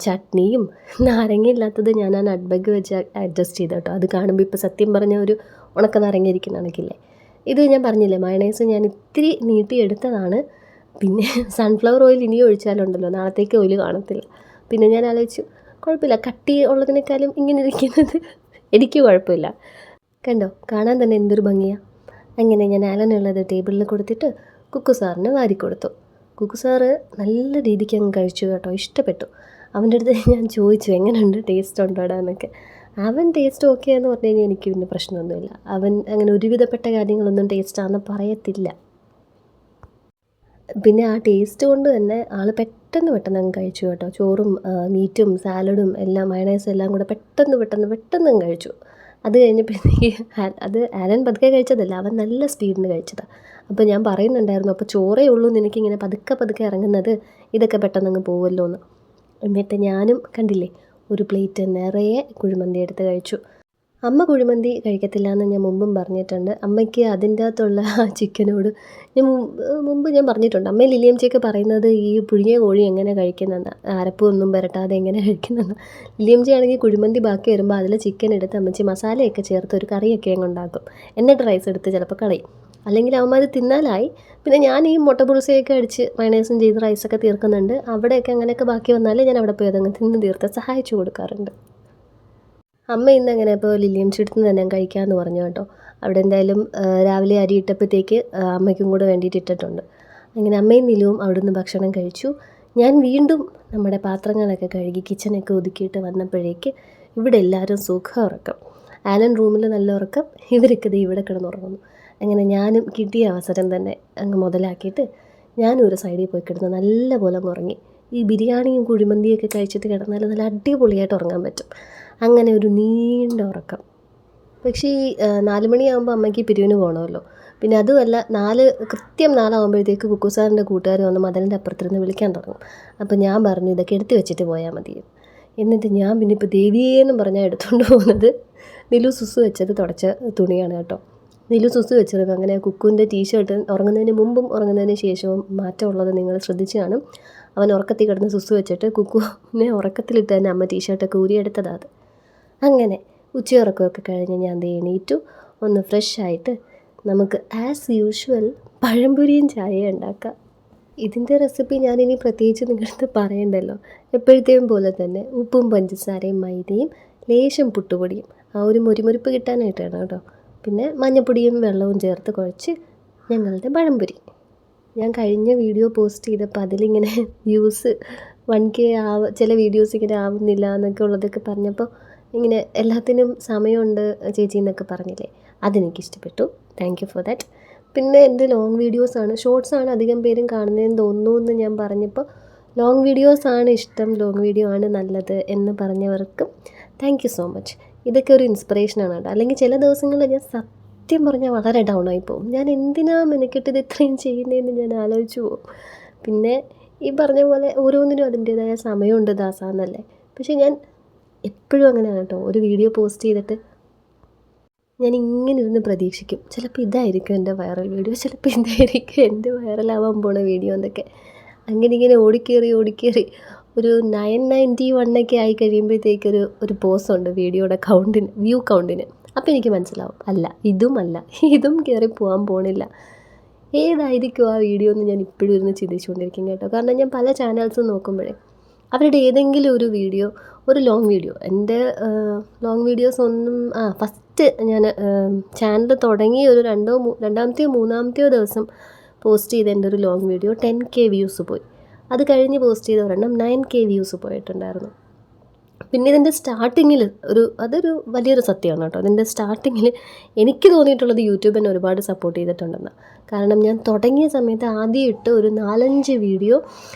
ചട്നിയും നാരങ്ങ ഇല്ലാത്തത് ഞാൻ ആ നട്ട് ബാഗ് വെച്ച് അഡ്ജസ്റ്റ് ചെയ്തു കേട്ടോ. അത് കാണുമ്പോൾ ഇപ്പോൾ സത്യം പറഞ്ഞ ഒരു ഉണക്ക നാരങ്ങ ഇരിക്കുന്ന കണക്കില്ലേ. ഇത് ഞാൻ പറഞ്ഞില്ലേ, മയണൈസ് ഞാൻ ഇത്തിരി നീട്ടിയെടുത്തതാണ്. പിന്നെ സൺഫ്ലവർ ഓയിൽ ഇനിയും ഒഴിച്ചാലുണ്ടല്ലോ നാളത്തേക്ക് ഓയിൽ കാണത്തില്ല. പിന്നെ ഞാൻ ആലോചിച്ചു കുഴപ്പമില്ല, കട്ടി ഉള്ളതിനേക്കാളും ഇങ്ങനെ ഇരിക്കുന്നത് എനിക്ക് കുഴപ്പമില്ല. കണ്ടോ, കാണാൻ തന്നെ എന്തൊരു ഭംഗിയാണ്. അങ്ങനെ ഞാൻ ആലനുള്ളത് ടേബിളിൽ കൊടുത്തിട്ട് കുക്കു സാറിന് വാരി കൊടുത്തു. കുക്കു സാറ് നല്ല രീതിക്ക് അങ്ങ് കഴിച്ചു കേട്ടോ, ഇഷ്ടപ്പെട്ടു. അവൻ്റെ അടുത്ത് ഞാൻ ചോദിച്ചു എങ്ങനെയുണ്ട്, ടേസ്റ്റ് ഉണ്ടോടാ എന്നൊക്കെ. അവൻ ടേസ്റ്റ് ഓക്കെ എന്ന് പറഞ്ഞു കഴിഞ്ഞാൽ എനിക്ക് പിന്നെ പ്രശ്നമൊന്നുമില്ല. അവൻ അങ്ങനെ ഒരുവിധപ്പെട്ട കാര്യങ്ങളൊന്നും ടേസ്റ്റാണെന്ന് പറയത്തില്ല. പിന്നെ ആ ടേസ്റ്റ് കൊണ്ട് തന്നെ ആൾ പെട്ടെന്ന് അങ്ങ് കഴിച്ചു കേട്ടോ. ചോറും മീറ്റും സാലഡും എല്ലാം മയണൈസും എല്ലാം കൂടെ പെട്ടെന്ന് അങ്ങ് കഴിച്ചു. അത് കഴിഞ്ഞപ്പോഴത്തേക്ക് അത് ആലൻ പതുക്കെ കഴിച്ചതല്ല, അവൻ നല്ല സ്പീഡിന് കഴിച്ചതാണ്. അപ്പോൾ ഞാൻ പറയുന്നുണ്ടായിരുന്നു, അപ്പോൾ ചോറേ ഉള്ളൂ നിനക്കിങ്ങനെ പതുക്കെ ഇറങ്ങുന്നത്, ഇതൊക്കെ പെട്ടെന്ന് അങ്ങ് പോവുമല്ലോ എന്ന്. എന്നിട്ട് ഞാനും കണ്ടില്ലേ ഒരു പ്ലേറ്റ് നിറയെ കുഴിമന്തി എടുത്ത് കഴിച്ചു. അമ്മ കുഴിമന്തി കഴിക്കത്തില്ല എന്ന് ഞാൻ മുമ്പും പറഞ്ഞിട്ടുണ്ട്. അമ്മയ്ക്ക് അതിൻ്റെ അകത്തുള്ള ആ ചിക്കനോട് ഞാൻ മുമ്പ് ഞാൻ പറഞ്ഞിട്ടുണ്ട്. അമ്മയും ലില്ലിയമ്മച്ചിയൊക്കെ പറയുന്നത് ഈ പുഴുങ്ങിയ കോഴി എങ്ങനെ കഴിക്കുന്നതെന്ന്, അരപ്പൊന്നും പുരട്ടാതെ എങ്ങനെ കഴിക്കുന്നതെന്ന്. ലില്ലിയമ്മച്ചി ആണെങ്കിൽ കുഴിമന്തി ബാക്കി വരുമ്പോൾ അതിൽ ചിക്കൻ എടുത്ത് അമ്മച്ചി മസാലയൊക്കെ ചേർത്ത് ഒരു കറിയൊക്കെ അങ്ങ് ഉണ്ടാക്കും. എന്നിട്ട് റൈസ് എടുത്ത് ചിലപ്പോൾ കളയും. അല്ലെങ്കിൽ അവന്മാർ തിന്നാലായി. പിന്നെ ഞാൻ ഈ മുട്ട പുളിസയൊക്കെ അടിച്ച് മയണൈസും ചെയ്ത് റൈസൊക്കെ തീർക്കുന്നുണ്ട്. അവിടെയൊക്കെ അങ്ങനെയൊക്കെ ബാക്കി വന്നാലേ ഞാൻ അവിടെ പോയി അതങ്ങ് തിന്ന് തീർത്ത് സഹായിച്ചു കൊടുക്കാറുണ്ട്. അമ്മ ഇന്ന് അങ്ങനെ ഇപ്പോൾ ലില്ലിയമ്മച്ചിയുടെ അടുത്ത് തന്നെ കഴിക്കാമെന്ന് പറഞ്ഞു കേട്ടോ. അവിടെ എന്തായാലും രാവിലെ അരി ഇട്ടപ്പോഴത്തേക്ക് അമ്മയ്ക്കും കൂടെ വേണ്ടിയിട്ട് ഇട്ടിട്ടുണ്ട്. അങ്ങനെ അമ്മയും നിലുവും അവിടുന്ന് ഭക്ഷണം കഴിച്ചു. ഞാൻ വീണ്ടും നമ്മുടെ പാത്രങ്ങളൊക്കെ കഴുകി കിച്ചണൊക്കെ ഒതുക്കിയിട്ട് വന്നപ്പോഴേക്ക് ഇവിടെ എല്ലാവരും സുഖം ഉറക്കം. ആലൻ റൂമിൽ നല്ല ഉറക്കം, ഇവരൊക്കെ ദേ ഇവിടെ കിടന്നുറങ്ങുന്നു. അങ്ങനെ ഞാനും കിട്ടിയ അവസരം തന്നെ അങ്ങ് മുതലാക്കിയിട്ട് ഞാനും ഒരു സൈഡിൽ പോയി കിടന്ന് നല്ല പോലെ അങ്ങ് ഉറങ്ങി. ഈ ബിരിയാണിയും കുഴിമന്തിയൊക്കെ കഴിച്ചിട്ട് കിടന്നാൽ നല്ല അടിപൊളിയായിട്ട് ഉറങ്ങാൻ പറ്റും. അങ്ങനെ ഒരു നീണ്ട ഉറക്കം. പക്ഷേ ഈ 4 മണിയാകുമ്പോൾ അമ്മയ്ക്ക് പിരിവിന് പോകണമല്ലോ. പിന്നെ അതുമല്ല കൃത്യം 4 കുക്കു സാറിൻ്റെ കൂട്ടുകാർ വന്ന് മതിലിൻ്റെ അപ്പുറത്തിരുന്ന് വിളിക്കാൻ തുടങ്ങും. അപ്പോൾ ഞാൻ പറഞ്ഞു ഇതൊക്കെ എടുത്ത് വെച്ചിട്ട് പോയാൽ മതി. എന്നിട്ട് ഞാൻ പിന്നെ ഇപ്പോൾ ദേവിയേന്നും പറഞ്ഞാൽ എടുത്തുകൊണ്ട് പോകുന്നത് നിലു സുസു വെച്ചത് തുടച്ച തുണിയാണ് കേട്ടോ. നിലു സുസു വെച്ചത് അങ്ങനെ കുക്കുവിൻ്റെ ടീഷർട്ട് ഉറങ്ങുന്നതിന് മുമ്പും ഉറങ്ങുന്നതിന് ശേഷവും മാറ്റമുള്ളത് നിങ്ങൾ ശ്രദ്ധിച്ച് കാണും. അവൻ ഉറക്കത്തിൽ കിടന്ന് സുസു വെച്ചിട്ട് കുക്കുവിനെ ഉറക്കത്തിലിട്ട് തന്നെ അമ്മ ടീഷർട്ടൊക്കെ ഊരിയെടുത്തതാണ് അത്. അങ്ങനെ ഉച്ചയുറക്കമൊക്കെ കഴിഞ്ഞ് ഞാൻ എണീറ്റു. ഒന്ന് ഫ്രഷായിട്ട് നമുക്ക് ആസ് യൂഷ്വൽ പഴംപൊരിയും ചായയും ഉണ്ടാക്കാം. ഇതിൻ്റെ റെസിപ്പി ഞാനിനി പ്രത്യേകിച്ച് നിങ്ങളടുത്ത് പറയണ്ടല്ലോ. എപ്പോഴത്തെയും പോലെ തന്നെ ഉപ്പും പഞ്ചസാരയും മൈദയും ലേശം പുട്ടുപൊടിയും ആ ഒരു മുരിമുരിപ്പ് കിട്ടാനായിട്ടാണ് കേട്ടോ. പിന്നെ മഞ്ഞൾപ്പൊടിയും വെള്ളവും ചേർത്ത് കുഴച്ച് ഞങ്ങളുടെ പഴംപൊരി. ഞാൻ കഴിഞ്ഞ വീഡിയോ പോസ്റ്റ് ചെയ്തപ്പോൾ അതിലിങ്ങനെ വ്യൂസ് 1K ചില വീഡിയോസ് ഇങ്ങനെ ആവുന്നില്ല എന്നൊക്കെ ഉള്ളതൊക്കെ പറഞ്ഞപ്പോൾ ഇങ്ങനെ എല്ലാത്തിനും സമയമുണ്ട് ചേച്ചി എന്നൊക്കെ പറഞ്ഞില്ലേ, അതെനിക്കിഷ്ടപ്പെട്ടു. Thank you for that. പിന്നെ എൻ്റെ ലോങ് വീഡിയോസാണ്, ഷോർട്സാണ് അധികം പേരും കാണുന്നതെന്ന് തോന്നുന്നു എന്ന് ഞാൻ പറഞ്ഞപ്പോൾ ലോങ് വീഡിയോസാണ് ഇഷ്ടം, ലോങ് വീഡിയോ ആണ് നല്ലത് എന്ന് പറഞ്ഞവർക്കും താങ്ക് യു സോ മച്ച്. ഇതൊക്കെ ഒരു ഇൻസ്പിറേഷനാണ് കേട്ടോ. അല്ലെങ്കിൽ ചില ദിവസങ്ങളിൽ ഞാൻ സത്യം പറഞ്ഞാൽ വളരെ ഡൗൺ ആയി പോകും. ഞാൻ എന്തിനാ മെനക്കെട്ട് ഇത് ഇത്രയും ചെയ്യുന്നതെന്ന് ഞാൻ ആലോചിച്ചു പോകും. പിന്നെ ഈ പറഞ്ഞ പോലെ ഓരോന്നിനും അതിൻ്റേതായ സമയമുണ്ട് ദാസാന്നല്ലേ. പക്ഷേ ഞാൻ എപ്പോഴും അങ്ങനെയാണ് കേട്ടോ. ഒരു വീഡിയോ പോസ്റ്റ് ചെയ്തിട്ട് ഞാൻ ഇങ്ങനെ ഇരുന്ന് പ്രതീക്ഷിക്കും, ചിലപ്പോൾ ഇതായിരിക്കും എൻ്റെ വൈറൽ വീഡിയോ, ചിലപ്പോൾ ഇതായിരിക്കും എൻ്റെ വൈറലാവാൻ പോണ വീഡിയോ എന്നൊക്കെ. അങ്ങനെ ഇങ്ങനെ ഓടിക്കേറി ഒരു 991 ആയി കഴിയുമ്പോഴത്തേക്കൊരു ഒരു പോസുണ്ട് വീഡിയോയുടെ കൗണ്ടിന്, വ്യൂ കൗണ്ടിന്. അപ്പോൾ എനിക്ക് മനസ്സിലാവും ഇതും കയറി പോകാൻ പോണില്ല. ഏതായിരിക്കും ആ വീഡിയോ എന്ന് ഞാൻ ഇപ്പോഴും ഇരുന്ന് ചിന്തിച്ചുകൊണ്ടിരിക്കും കേട്ടോ. കാരണം ഞാൻ പല ചാനൽസും നോക്കുമ്പോഴേ അവരുടെ ഏതെങ്കിലും ഒരു വീഡിയോ, ഒരു ലോങ് വീഡിയോ, എൻ്റെ ലോങ് വീഡിയോസ് ഒന്നും ഫസ്റ്റ് ഞാൻ ചാനൽ തുടങ്ങി ഒരു രണ്ടാമത്തെയോ മൂന്നാമത്തെയോ ദിവസം പോസ്റ്റ് ചെയ്ത എൻ്റെ ഒരു ലോങ് വീഡിയോ 10K വ്യൂസ് പോയി. അത് കഴിഞ്ഞ് പോസ്റ്റ് ചെയ്ത ഒരെണ്ണം 9K വ്യൂസ് പോയിട്ടുണ്ടായിരുന്നു. പിന്നെ ഇതിൻ്റെ സ്റ്റാർട്ടിങ്ങിൽ അതൊരു വലിയൊരു സത്യമാണ് കേട്ടോ. അതിൻ്റെ സ്റ്റാർട്ടിങ്ങിൽ എനിക്ക് തോന്നിയിട്ടുള്ളത് യൂട്യൂബ് എന്നെ ഒരുപാട് സപ്പോർട്ട് ചെയ്തിട്ടുണ്ടെന്ന്. കാരണം ഞാൻ തുടങ്ങിയ സമയത്ത് ആദ്യം ഇട്ട് ഒരു 4-5 video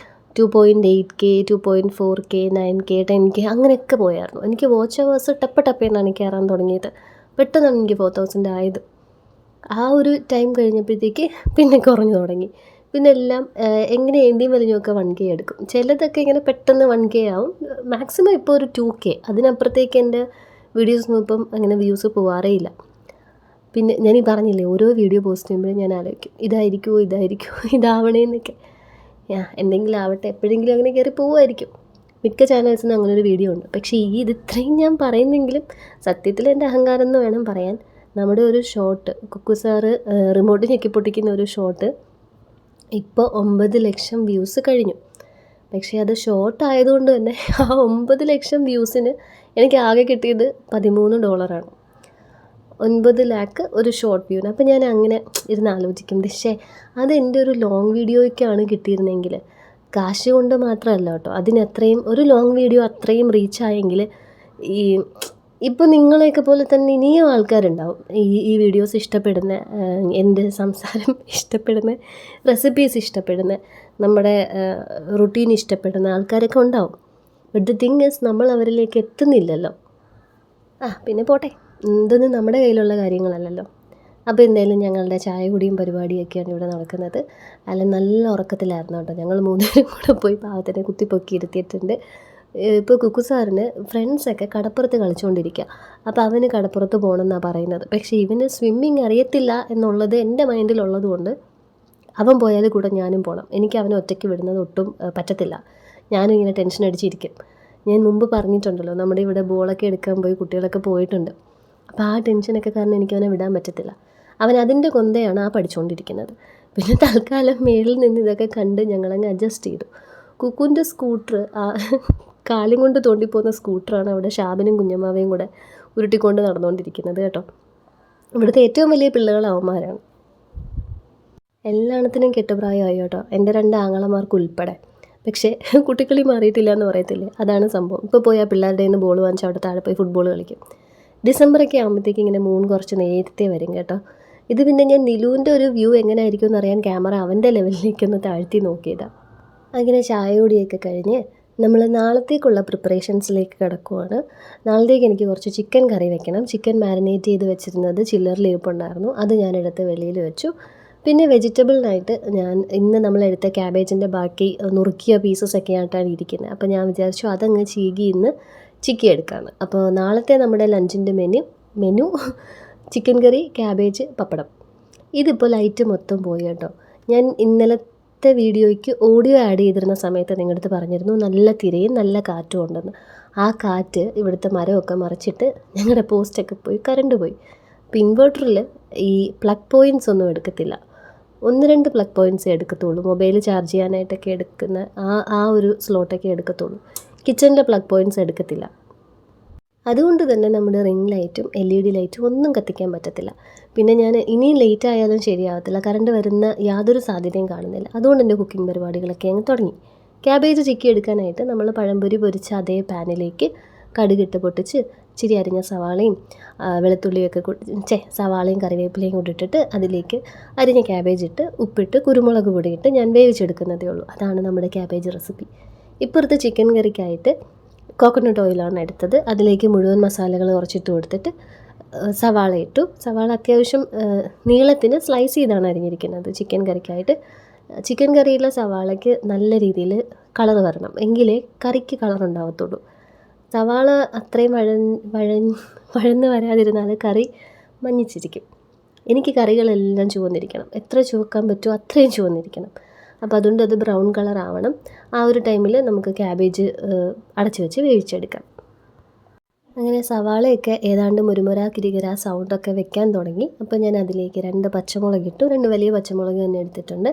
2.8K, 2.4K, 9K, 10K അങ്ങനെയൊക്കെ പോയായിരുന്നു. എനിക്ക് വാച്ച് അവേഴ്സ് ടപ്പേന്നാണ് കയറാൻ തുടങ്ങിയത്. പെട്ടെന്നാണ് എനിക്ക് 4000 ആയത്. ആ ഒരു ടൈം കഴിഞ്ഞപ്പോഴത്തേക്ക് പിന്നെ കുറഞ്ഞു തുടങ്ങി. പിന്നെ എല്ലാം എങ്ങനെ ഏന്തിയും വലിഞ്ഞൊക്കെ 1K എടുക്കും. ചിലതൊക്കെ ഇങ്ങനെ പെട്ടെന്ന് 1K ആവും. മാക്സിമം ഇപ്പോൾ ഒരു 2K, അതിനപ്പുറത്തേക്ക് എൻ്റെ വീഡിയോസൊന്നും ഇപ്പം അങ്ങനെ വ്യൂസ് പോവാറേ ഇല്ല. പിന്നെ ഞാനീ പറഞ്ഞില്ലേ, ഓരോ വീഡിയോ പോസ്റ്റ് ചെയ്യുമ്പോഴും ഞാൻ ആലോചിക്കും ഇതായിരിക്കുമോ ഇതാവണേന്നൊക്കെ. എന്തെങ്കിലും ആവട്ടെ, എപ്പോഴെങ്കിലും അങ്ങനെ കയറി പോവുമായിരിക്കും. മിക്ക ചാനൽസിനും അങ്ങനെ ഒരു വീഡിയോ ഉണ്ട്. പക്ഷേ ഇത് ഇത്രയും ഞാൻ പറയുന്നെങ്കിലും സത്യത്തിൽ എൻ്റെ അഹങ്കാരം എന്ന് വേണം പറയാൻ. നമ്മുടെ ഒരു ഷോട്ട്, കുക്കു സാറ് റിമോട്ട് ഞെക്കി പൊട്ടിക്കുന്ന ഒരു ഷോട്ട് ഇപ്പോൾ 9 ലക്ഷം വ്യൂസ് കഴിഞ്ഞു. പക്ഷേ അത് ഷോർട്ട് ആയതുകൊണ്ട് തന്നെ ആ 9 ലക്ഷം വ്യൂസിന് എനിക്ക് ആകെ കിട്ടിയത് $13. 9 ലാക്ക് ഒരു ഷോർട്ട് വ്യൂവിന്. അപ്പോൾ ഞാൻ അങ്ങനെ ഇരുന്ന് ആലോചിക്കും, പക്ഷേ അത് എൻ്റെ ഒരു ലോങ് വീഡിയോയ്ക്കാണ് കിട്ടിയിരുന്നെങ്കിൽ, കാശ് കൊണ്ട് മാത്രമല്ല കേട്ടോ, അതിനത്രയും ഒരു ലോങ് വീഡിയോ അത്രയും റീച്ചായെങ്കിൽ ഇപ്പോൾ നിങ്ങളെയൊക്കെ പോലെ തന്നെ ഇനിയും ആൾക്കാരുണ്ടാവും ഈ വീഡിയോസ് ഇഷ്ടപ്പെടുന്ന, എൻ്റെ സംസാരം ഇഷ്ടപ്പെടുന്ന, റെസിപ്പീസ് ഇഷ്ടപ്പെടുന്ന, നമ്മുടെ റുട്ടീൻ ഇഷ്ടപ്പെടുന്ന ആൾക്കാരൊക്കെ ഉണ്ടാവും. ബട്ട് ദി തിങ് ഈസ് നമ്മൾ അവരിലേക്ക് എത്തുന്നില്ലല്ലോ. പിന്നെ പോട്ടെ, ഇതൊന്നും നമ്മുടെ കയ്യിലുള്ള കാര്യങ്ങളല്ലല്ലോ. അപ്പോൾ എന്തായാലും ഞങ്ങളുടെ ചായ കുടിയും പരിപാടിയൊക്കെയാണ് ഇവിടെ നടക്കുന്നത്. നല്ല ഉറക്കത്തിലായിരുന്നു കേട്ടോ. ഞങ്ങൾ 3 പേരും കൂടെ പോയി പാവത്തിനെ കുത്തിപ്പൊക്കി ഇരുത്തിയിട്ടുണ്ട്. ഇപ്പോൾ കുക്കു സാറിന് ഫ്രണ്ട്സൊക്കെ കടപ്പുറത്ത് കളിച്ചുകൊണ്ടിരിക്കുക. അപ്പോൾ അവന് കടപ്പുറത്ത് പോകണമെന്നാണ് പറയുന്നത്. പക്ഷേ ഇവന് സ്വിമ്മിങ് അറിയത്തില്ല എന്നുള്ളത് എൻ്റെ മൈൻഡിലുള്ളത് കൊണ്ട് അവൻ പോയാൽ കൂടെ ഞാനും പോകണം. എനിക്ക് അവനെ ഒറ്റയ്ക്ക് വിടുന്നത് ഒട്ടും പറ്റത്തില്ല. ഞാനും ഇങ്ങനെ ടെൻഷൻ അടിച്ചിരിക്കും. ഞാൻ മുമ്പ് പറഞ്ഞിട്ടുണ്ടല്ലോ, നമ്മുടെ ഇവിടെ ബോളൊക്കെ എടുക്കാൻ പോയി കുട്ടികളൊക്കെ പോയിട്ടുണ്ട്. അപ്പോൾ ആ ടെൻഷനൊക്കെ കാരണം എനിക്ക് അവനെ വിടാൻ പറ്റത്തില്ല. അവൻ അതിൻ്റെ കൊന്തയാണ് പഠിച്ചുകൊണ്ടിരിക്കുന്നത്. പിന്നെ തൽക്കാലം മേളിൽ നിന്ന് ഇതൊക്കെ കണ്ട് ഞങ്ങളങ്ങ് അഡ്ജസ്റ്റ് ചെയ്തു. കുക്കുൻ്റെ സ്കൂട്ടർ, ആ കാലും കൊണ്ട് തോണ്ടിപ്പോകുന്ന സ്കൂട്ടറാണ് അവിടെ ഷാബിനും കുഞ്ഞമ്മാവയും കൂടെ ഉരുട്ടിക്കൊണ്ട് നടന്നുകൊണ്ടിരിക്കുന്നത് കേട്ടോ. ഇവിടുത്തെ ഏറ്റവും വലിയ പിള്ളേകൾ അവന്മാരാണ്. എല്ലാത്തിനും കെട്ടുപ്രായമായി കേട്ടോ, എൻ്റെ 2 ആങ്ങളമാർക്ക് ഉൾപ്പെടെ. പക്ഷേ കുട്ടിക്കളി മാറിയിട്ടില്ല എന്ന് പറയത്തില്ലേ, അതാണ് സംഭവം. ഇപ്പോൾ പോയി ആ പിള്ളേരുടെ നിന്ന് ബോൾ വാങ്ങിച്ച് അവിടെ താഴെ പോയി ഫുട്ബോൾ കളിക്കും. ഡിസംബറൊക്കെ ആകുമ്പോഴത്തേക്ക് ഇങ്ങനെ മൂൺ കുറച്ച് നേരത്തെ വരും കേട്ടോ. ഇത് പിന്നെ ഞാൻ നിലുവിൻ്റെ ഒരു വ്യൂ എങ്ങനെ ആയിരിക്കും എന്നറിയാൻ ക്യാമറ അവൻ്റെ ലെവലിലേക്കൊന്ന് താഴ്ത്തി നോക്കിയതാണ്. അങ്ങനെ ചായയോടിയൊക്കെ കഴിഞ്ഞ് നമ്മൾ നാളത്തേക്കുള്ള പ്രിപ്പറേഷൻസിലേക്ക് കിടക്കുവാണ്. നാളത്തേക്ക് എനിക്ക് കുറച്ച് ചിക്കൻ കറി വെക്കണം. ചിക്കൻ മാരിനേറ്റ് ചെയ്ത് വെച്ചിരുന്നത് ചില്ലറിൽ ഇരിപ്പുണ്ടായിരുന്നു, അത് ഞാനെടുത്ത് വെളിയിൽ വെച്ചു. പിന്നെ വെജിറ്റബിളിനായിട്ട് ഞാൻ ഇന്ന് നമ്മളെടുത്ത ക്യാബേജിൻ്റെ ബാക്കി നുറുക്കിയ പീസസൊക്കെ ആയിട്ടാണ് ഇരിക്കുന്നത്. അപ്പോൾ ഞാൻ വിചാരിച്ചു അതങ്ങ് ചീകി ഇന്ന് ചിക്കി എടുക്കാമെന്ന്. അപ്പോൾ നാളത്തെ നമ്മുടെ ലഞ്ചിൻ്റെ മെനു ചിക്കൻ കറി, ക്യാബേജ്, പപ്പടം. ഇതിപ്പോൾ ലൈറ്റ് മൊത്തം പോയി കേട്ടോ. ഞാൻ ഇന്നലത്തെ വീഡിയോയ്ക്ക് ഓഡിയോ ആഡ് ചെയ്തിരുന്ന സമയത്ത് നിങ്ങളുടെ അടുത്ത് പറഞ്ഞിരുന്നു നല്ല തിരയും നല്ല കാറ്റും ഉണ്ടെന്ന്. ആ കാറ്റ് ഇവിടുത്തെ മരമൊക്കെ മറിച്ചിട്ട് ഞങ്ങളുടെ പോസ്റ്റൊക്കെ പോയി, കറണ്ട് പോയി. അപ്പോൾ ഇൻവെർട്ടറിൽ ഈ പ്ലഗ് പോയിൻറ്റ്സ് ഒന്നും എടുക്കത്തില്ല. 1-2 പ്ലഗ് പോയിൻറ്റ്സേ എടുക്കത്തുള്ളൂ. മൊബൈൽ ചാർജ് ചെയ്യാനായിട്ടൊക്കെ എടുക്കുന്ന ആ ഒരു സ്ലോട്ടൊക്കെ എടുക്കത്തുള്ളൂ. കിച്ചണിലെ പ്ലഗ് പോയിൻറ്റ്സ് എടുക്കത്തില്ല. അതുകൊണ്ട് തന്നെ നമ്മുടെ റിംഗ് ലൈറ്റും LED ലൈറ്റും ഒന്നും കത്തിക്കാൻ പറ്റത്തില്ല. പിന്നെ ഞാൻ ഇനിയും ലേറ്റ് ആയാലും ശരിയാകത്തില്ല, കറണ്ട് വരുന്ന യാതൊരു സാധ്യതയും കാണുന്നില്ല. അതുകൊണ്ട് എൻ്റെ കുക്കിംഗ് പരിപാടികളൊക്കെ അങ്ങ് തുടങ്ങി. ക്യാബേജ് ചിക്കി എടുക്കാനായിട്ട് നമ്മൾ പഴംപൊരി പൊരിച്ച അതേ പാനിലേക്ക് കടുകിട്ട് പൊട്ടിച്ച് ഇച്ചിരി അരിഞ്ഞ സവാളയും വെളുത്തുള്ളിയൊക്കെ സവാളയും കറിവേപ്പിലയും കൂടി ഇട്ടിട്ട് അതിലേക്ക് അരിഞ്ഞ ക്യാബേജ് ഇട്ട് ഉപ്പിട്ട് കുരുമുളക് പൊടി ഇട്ട് ഞാൻ വേവിച്ചെടുക്കുന്നതേ ഉള്ളൂ. അതാണ് നമ്മുടെ ക്യാബേജ് റെസിപ്പി. ഇപ്പുറത്ത് ചിക്കൻ കറിക്കായിട്ട് കോക്കനട്ട് ഓയിലാണ് എടുത്തത്. അതിലേക്ക് മുഴുവൻ മസാലകൾ കുറച്ചിട്ട് കൊടുത്തിട്ട് സവാള ഇട്ടു. സവാള അത്യാവശ്യം നീളത്തിന് സ്ലൈസ് ചെയ്താണ് അരിഞ്ഞിരിക്കുന്നത് ചിക്കൻ കറിക്കായിട്ട്. ചിക്കൻ കറിയിലെ സവാളയ്ക്ക് നല്ല രീതിയിൽ കളർ വരണം, എങ്കിലേ കറിക്ക് കളർ ഉണ്ടാവത്തുള്ളൂ. സവാള അത്രയും വഴന്ന് വരാതിരുന്നാൽ കറി മഞ്ഞിച്ചിരിക്കും. എനിക്ക് കറികളെല്ലാം ചുവന്നിരിക്കണം, എത്ര ചുവക്കാൻ പറ്റുമോ അത്രയും ചുവന്നിരിക്കണം. അപ്പോൾ അതുകൊണ്ട് അത് ബ്രൗൺ കളർ ആവണം. ആ ഒരു ടൈമിൽ നമുക്ക് ക്യാബേജ് അടച്ചു വെച്ച് വേവിച്ചെടുക്കാം. അങ്ങനെ സവാളയൊക്കെ ഏതാണ്ട് മുരുമുര കിരികിര സൗണ്ടൊക്കെ വെക്കാൻ തുടങ്ങി. അപ്പോൾ ഞാൻ അതിലേക്ക് 2 പച്ചമുളക് ഇട്ടു. 2 വലിയ പച്ചമുളക് തന്നെ എടുത്തിട്ടുണ്ട്.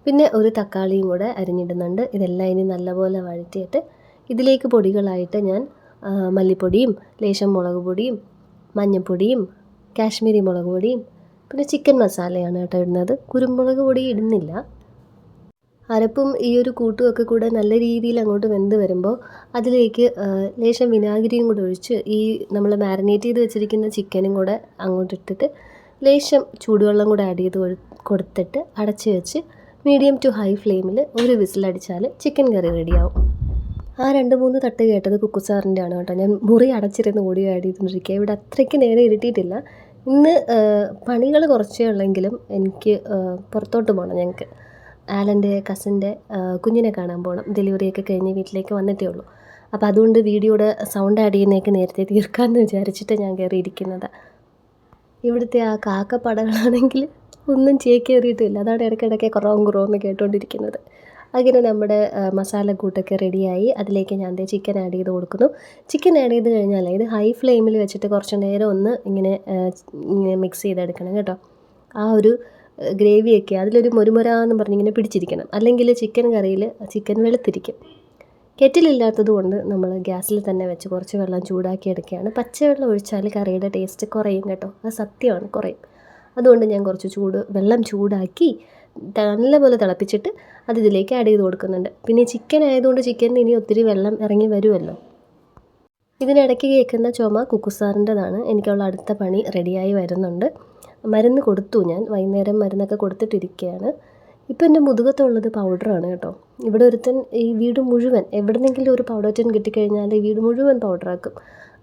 പിന്നെ ഒരു തക്കാളിയും കൂടെ അരിഞ്ഞിടുന്നുണ്ട്. ഇതെല്ലാം ഇനി നല്ലപോലെ വഴറ്റിയിട്ട് ഇതിലേക്ക് പൊടികളായിട്ട് ഞാൻ മല്ലിപ്പൊടിയും ലേശം മുളക് പൊടിയും മഞ്ഞൾപ്പൊടിയും കാശ്മീരി മുളക് പൊടിയും പിന്നെ ചിക്കൻ മസാലയാണ് കേട്ടോ ഇടുന്നത്. കുരുമുളക് പൊടി ഇടുന്നില്ല. അരപ്പും ഈ ഒരു കൂട്ടുമൊക്കെ കൂടെ നല്ല രീതിയിൽ അങ്ങോട്ട് വെന്ത് വരുമ്പോൾ അതിലേക്ക് ലേശം വിനാഗിരിയും കൂടെ ഒഴിച്ച് ഈ നമ്മൾ മാരിനേറ്റ് ചെയ്ത് വെച്ചിരിക്കുന്ന ചിക്കനും കൂടെ അങ്ങോട്ട് ഇട്ടിട്ട് ലേശം ചൂടുവെള്ളം കൂടെ ആഡ് ചെയ്ത് കൊടുത്തിട്ട് അടച്ച് വെച്ച് മീഡിയം ടു ഹൈ ഫ്ലെയിമിൽ ഒരു വിസിലടിച്ചാൽ ചിക്കൻ കറി റെഡിയാവും. ആ 2-3 തട്ട് കേട്ടത് കുക്കു സാറിൻ്റെ ആണ് കേട്ടോ. ഞാൻ മുറി അടച്ചിരുന്ന് ഓഡിയോ ആഡ് ചെയ്തുകൊണ്ടിരിക്കുക. ഇവിടെ അത്രയ്ക്ക് നേരെ ഇരുട്ടിയിട്ടില്ല. ഇന്ന് പണികൾ കുറച്ചേ ഉള്ളെങ്കിലും എനിക്ക് പുറത്തോട്ട് പോകണം. ഞങ്ങൾക്ക് ആലൻ്റെ കസിൻ്റെ കുഞ്ഞിനെ കാണാൻ പോകണം. ഡെലിവറിയൊക്കെ കഴിഞ്ഞ് വീട്ടിലേക്ക് വന്നിട്ടേ ഉള്ളൂ. അപ്പോൾ അതുകൊണ്ട് വീഡിയോയുടെ സൗണ്ട് ആഡ് ചെയ്യുന്നതൊക്കെ നേരത്തെ തീർക്കാമെന്ന് വിചാരിച്ചിട്ട് ഞാൻ കയറിയിരിക്കുന്നത്. ഇവിടുത്തെ ആ കാക്കപ്പടകളാണെങ്കിൽ ഒന്നും ചേക്കേറിയിട്ടില്ല. അതാണ് ഇടയ്ക്കിടയ്ക്ക് കുറവെന്ന് കേട്ടുകൊണ്ടിരിക്കുന്നത്. അങ്ങനെ നമ്മുടെ മസാലക്കൂട്ടൊക്കെ റെഡിയായി. അതിലേക്ക് ഞാൻ ചിക്കൻ ആഡ് ചെയ്ത് കൊടുക്കുന്നു. ചിക്കൻ ആഡ് ചെയ്ത് കഴിഞ്ഞാൽ ഇത് ഹൈ ഫ്ലെയിമിൽ വെച്ചിട്ട് കുറച്ച് നേരം ഒന്ന് ഇങ്ങനെ മിക്സ് ചെയ്തെടുക്കണം കേട്ടോ. ആ ഒരു ഗ്രേവിയൊക്കെ അതിലൊരു മുരുമുരാന്ന് പറഞ്ഞിങ്ങനെ പിടിച്ചിരിക്കണം, അല്ലെങ്കിൽ ചിക്കൻ കറിയിൽ ചിക്കൻ വെളുത്തിരിക്കും. കെറ്റിലില്ലാത്തത് കൊണ്ട് നമ്മൾ ഗ്യാസിൽ തന്നെ വെച്ച് കുറച്ച് വെള്ളം ചൂടാക്കി എടുക്കുകയാണ്. പച്ചവെള്ളം ഒഴിച്ചാൽ കറിയുടെ ടേസ്റ്റ് കുറയും കേട്ടോ, അത് സത്യമാണ്, കുറയും. അതുകൊണ്ട് ഞാൻ കുറച്ച് വെള്ളം ചൂടാക്കി നല്ലപോലെ തിളപ്പിച്ചിട്ട് അത് ഇതിലേക്ക് ആഡ് ചെയ്ത് കൊടുക്കുന്നുണ്ട്. പിന്നെ ചിക്കൻ ആയതുകൊണ്ട് ചിക്കനിൽ ഇനി ഒത്തിരി വെള്ളം ഇറങ്ങി വരുമല്ലോ. ഇതിനിടയ്ക്ക് കേൾക്കുന്ന ചുമ കുക്കുസാറിൻ്റെതാണ്. എനിക്കുള്ള അടുത്ത പണി റെഡിയായി വരുന്നുണ്ട്. മരുന്ന് കൊടുത്തു, ഞാൻ വൈകുന്നേരം മരുന്നൊക്കെ കൊടുത്തിട്ടിരിക്കുകയാണ്. ഇപ്പോൾ എൻ്റെ മുതുകത്തുള്ളത് പൗഡറാണ് കേട്ടോ. ഇവിടെ ഒരുത്തൻ ഈ വീട് മുഴുവൻ എവിടെന്നെങ്കിലും ഒരു പൗഡർ കിട്ടിക്കഴിഞ്ഞാൽ ഈ വീട് മുഴുവൻ പൗഡറാക്കും.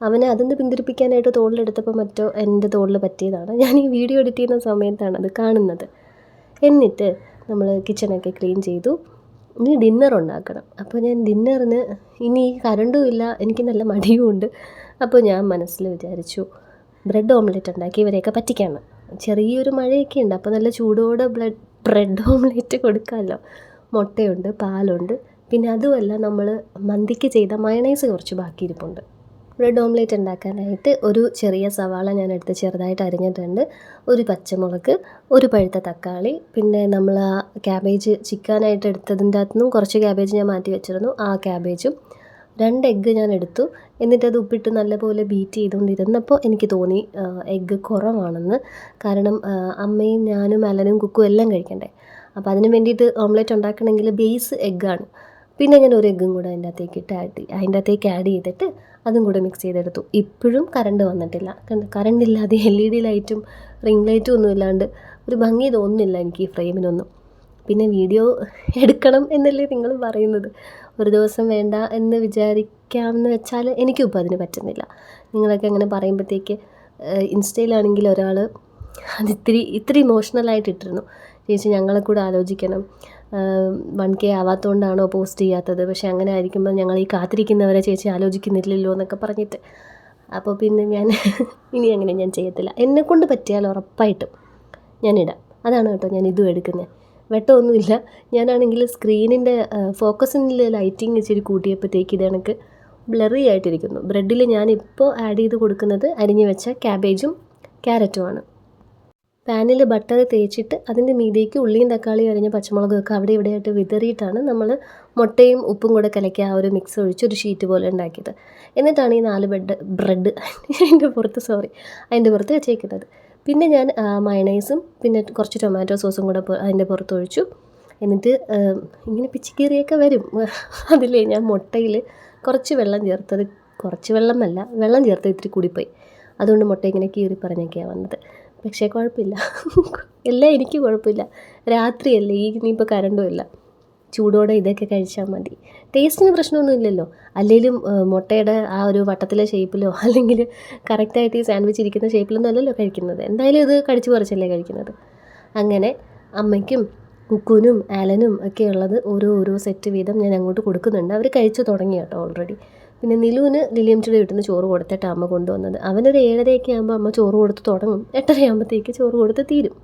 അവനെ അതൊന്ന് പിന്തിരിപ്പിക്കാനായിട്ട് തോളിലെടുത്തപ്പോൾ മറ്റോ എൻ്റെ തോളിൽ പറ്റിയതാണ്. ഞാൻ ഈ വീഡിയോ എഡിറ്റ് ചെയ്യുന്ന സമയത്താണ് അത് കാണുന്നത്. എന്നിട്ട് നമ്മൾ കിച്ചണൊക്കെ ക്ലീൻ ചെയ്തു. ഇനി ഡിന്നർ ഉണ്ടാക്കണം. അപ്പോൾ ഞാൻ ഡിന്നറിന് ഇനി കറണ്ടും ഇല്ല, എനിക്ക് നല്ല മടിയും ഉണ്ട്. അപ്പോൾ ഞാൻ മനസ്സിൽ വിചാരിച്ചു ബ്രെഡ് ഓംലെറ്റ് ഉണ്ടാക്കി ഇവരെയൊക്കെ പറ്റിക്കാമെന്ന്. ചെറിയൊരു മഴയൊക്കെ ഉണ്ട്, അപ്പോൾ നല്ല ചൂടോടെ ബ്രെഡ് ഓംലെറ്റ് കൊടുക്കാമല്ലോ. മുട്ടയുണ്ട്, പാലുണ്ട്, പിന്നെ അതുമല്ല നമ്മൾ മന്തിക്ക് ചെയ്ത മയണൈസ് കുറച്ച് ബാക്കിയിരിപ്പുണ്ട്. ബ്രെഡ് ഓംലെറ്റ് ഉണ്ടാക്കാനായിട്ട് ഒരു ചെറിയ സവാള ഞാനെടുത്ത് ചെറുതായിട്ട് അരിഞ്ഞിട്ടുണ്ട്, ഒരു പച്ചമുളക്, ഒരു പഴുത്ത തക്കാളി, പിന്നെ നമ്മൾ ആ ക്യാബേജ് ചിക്കാനായിട്ട് എടുത്തതിൻ്റെ അകത്തുനിന്നും കുറച്ച് ക്യാബേജ് ഞാൻ മാറ്റി വെച്ചിരുന്നു, ആ ക്യാബേജും 2 എഗ്ഗ് ഞാൻ എടുത്തു. എന്നിട്ടത് ഉപ്പിട്ട് നല്ലപോലെ ബീറ്റ് ചെയ്തുകൊണ്ടിരുന്നപ്പോൾ എനിക്ക് തോന്നി എഗ്ഗ് കുറവാണെന്ന്. കാരണം അമ്മയും ഞാനും അലനും കുക്കും എല്ലാം കഴിക്കണ്ടേ. അപ്പോൾ അതിന് വേണ്ടിയിട്ട് ഓംലെറ്റ് ഉണ്ടാക്കണമെങ്കിൽ ബേസ് എഗ്ഗാണ്. പിന്നെ ഞാൻ ഒരു എഗ്ഗും കൂടെ അതിൻ്റെ അകത്തേക്ക് ആഡ് ചെയ്തിട്ട് അതും കൂടെ മിക്സ് ചെയ്തെടുത്തു. ഇപ്പോഴും കറണ്ട് വന്നിട്ടില്ല. കറണ്ട് ഇല്ലാതെ LED ലൈറ്റും റിംഗ് ലൈറ്റും ഒന്നും ഇല്ലാണ്ട് ഒരു ഭംഗി തോന്നുന്നില്ല എനിക്ക് ഈ ഫ്രെയിമിനൊന്നും. പിന്നെ വീഡിയോ എടുക്കണം എന്നല്ലേ നിങ്ങൾ പറയുന്നത്. ഒരു ദിവസം വേണ്ട എന്ന് വിചാരിക്കാമെന്ന് വെച്ചാൽ എനിക്കും ഇപ്പോൾ അതിന് പറ്റുന്നില്ല. നിങ്ങളൊക്കെ അങ്ങനെ പറയുമ്പോഴത്തേക്ക് ഇൻസ്റ്റയിലാണെങ്കിൽ ഒരാൾ അത് ഇത്തിരി ഇമോഷണലായിട്ട് ഇട്ടിരുന്നു. ചേച്ചി ഞങ്ങളെ കൂടെ ആലോചിക്കണം, 1K ആവാത്തതുകൊണ്ടാണോ പോസ്റ്റ് ചെയ്യാത്തത്, പക്ഷേ അങ്ങനെ ആയിരിക്കുമ്പോൾ ഞങ്ങൾ ഈ കാത്തിരിക്കുന്നവരെ ചേച്ചി ആലോചിക്കുന്നില്ലല്ലോ എന്നൊക്കെ പറഞ്ഞിട്ട്. അപ്പോൾ പിന്നെ ഞാൻ ഇനി അങ്ങനെ ഞാൻ ചെയ്യത്തില്ല. എന്നെക്കൊണ്ട് പറ്റിയാൽ ഉറപ്പായിട്ടും ഞാനിടാം. അതാണ് കേട്ടോ ഞാൻ ഇതും എടുക്കുന്നത്. വെട്ടമൊന്നുമില്ല. ഞാനാണെങ്കിൽ സ്ക്രീനിൻ്റെ ഫോക്കസിൻ്റെ ലൈറ്റിങ് ഇച്ചിരി കൂട്ടിയപ്പോഴത്തേക്ക് ഇത് എനിക്ക് ബ്ലറി ആയിട്ടിരിക്കുന്നു. ബ്രെഡിൽ ഞാനിപ്പോൾ ആഡ് ചെയ്ത് കൊടുക്കുന്നത് അരിഞ്ഞ് വെച്ച ക്യാബേജും ക്യാരറ്റുമാണ്. പാനിൽ ബട്ടർ തേച്ചിട്ട് അതിൻ്റെ മീതേക്ക് ഉള്ളിയും തക്കാളിയും അരിഞ്ഞ പച്ചമുളകൊക്കെ അവിടെ ഇവിടെയായിട്ട് വിതറിയിട്ടാണ് നമ്മൾ മുട്ടയും ഉപ്പും കൂടെ കലക്കി ആ ഒരു മിക്സ് ഒഴിച്ച് ഒരു ഷീറ്റ് പോലെ ഉണ്ടാക്കിയത്. എന്നിട്ടാണ് ഈ 4 ബ്രെഡ് അതിൻ്റെ പുറത്ത് വെച്ചേക്കുന്നത്. പിന്നെ ഞാൻ മയണൈസും പിന്നെ കുറച്ച് ടൊമാറ്റോ സോസും കൂടെ അതിൻ്റെ പുറത്ത് ഒഴിച്ചു. എന്നിട്ട് ഇങ്ങനെ പിച്ചിക്കീറിയൊക്കെ വരും അതിലേ ഞാൻ മുട്ടയിൽ കുറച്ച് വെള്ളം ചേർത്തത്, കുറച്ച് വെള്ളം ചേർത്ത് ഇത്തിരി കൂടിപ്പോയി. അതുകൊണ്ട് മുട്ട ഇങ്ങനെ കീറി പറഞ്ഞൊക്കെയാണ് വന്നത്. പക്ഷേ കുഴപ്പമില്ല, എല്ലാം എനിക്ക് കുഴപ്പമില്ല. രാത്രിയല്ലേ, ഇനിയിപ്പോൾ കറണ്ടും ഇല്ല, ചൂടോടെ ഇതൊക്കെ കഴിച്ചാൽ മതി. ടേസ്റ്റിന് പ്രശ്നമൊന്നുമില്ലല്ലോ. അല്ലെങ്കിലും മുട്ടയുടെ ആ ഒരു വട്ടത്തിലെ ഷേപ്പിലോ അല്ലെങ്കിൽ കറക്റ്റായിട്ട് ഈ സാൻഡ്വിച്ച് ഇരിക്കുന്ന ഷേപ്പിലൊന്നും അല്ലല്ലോ കഴിക്കുന്നത്. എന്തായാലും ഇത് കടിച്ചു പറിച്ചല്ലേ കഴിക്കുന്നത്. അങ്ങനെ അമ്മയ്ക്കും കുക്കുനും ആലനും ഒക്കെ ഉള്ളത് ഓരോ സെറ്റ് വീതം ഞാൻ അങ്ങോട്ട് കൊടുക്കുന്നുണ്ട്. അവർ കഴിച്ചു തുടങ്ങി കേട്ടോ ഓൾറെഡി. പിന്നെ നിലുവിന് ലിലിയംച്ചിയുടെ വീട്ടിൽ നിന്ന് ചോറ് കൊടുത്തിട്ടാണ് അമ്മ കൊണ്ടുവന്നത്. അവനൊരു 7:30 ആകുമ്പോൾ അമ്മ ചോറ് കൊടുത്ത് തുടങ്ങും, 8:30 ആകുമ്പോഴത്തേക്ക് ചോറ് കൊടുത്ത് തീരും.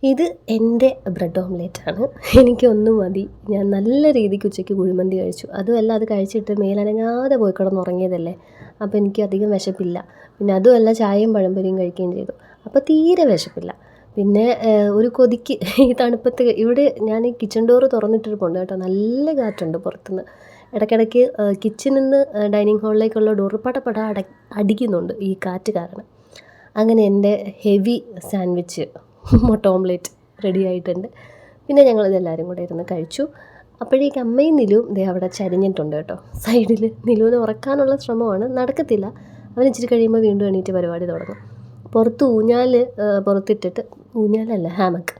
ഇത് എൻ്റെ ബ്രെഡ് ഓംലെറ്റാണ്. എനിക്കൊന്നും മതി. ഞാൻ നല്ല രീതിക്ക് ഉച്ചയ്ക്ക് കുഴിമന്തി കഴിച്ചു. അതുമല്ല, അത് കഴിച്ചിട്ട് മേലനങ്ങാതെ പോയി കിടന്നുറങ്ങിയതല്ലേ, അപ്പോൾ എനിക്ക് അധികം വിശപ്പില്ല. പിന്നെ അതുമല്ല, ചായയും പഴംപൊരിയും കഴിക്കുകയും ചെയ്തു. അപ്പോൾ തീരെ വിശപ്പില്ല. പിന്നെ ഒരു കൊതിക്ക് ഈ തണുപ്പത്ത് ഇവിടെ ഞാൻ ഈ കിച്ചൺ ഡോറ് തുറന്നിട്ടിരിപ്പുണ്ട് കേട്ടോ. നല്ല കാറ്റുണ്ട് പുറത്തുനിന്ന്. ഇടയ്ക്കിടയ്ക്ക് കിച്ചണിൽ നിന്ന് ഡൈനിങ് ഹാളിലേക്കുള്ള ഡോറ് പടപട അടിക്കുന്നുണ്ട് ഈ കാറ്റ് കാരണം. അങ്ങനെ എൻ്റെ ഹെവി സാൻഡ്വിച്ച് മുട്ട ഓംലെറ്റ് റെഡി ആയിട്ടുണ്ട്. പിന്നെ ഞങ്ങളിതെല്ലാവരും കൂടെ ഇരുന്ന് കഴിച്ചു. അപ്പോഴേക്ക് അമ്മയും നിലുവും ദേ അവിടെ ചരിഞ്ഞിട്ടുണ്ട് കേട്ടോ സൈഡിൽ. നിലുവിനെ ഉറക്കാനുള്ള ശ്രമമാണ്, നടക്കത്തില്ല. അവൻ ഇച്ചിരി കഴിയുമ്പോൾ വീണ്ടും എണീറ്റ് പരിപാടി തുടങ്ങും. പുറത്ത് പുറത്തിട്ടിട്ട്, ഊഞ്ഞാലല്ല ഹാമക്ക്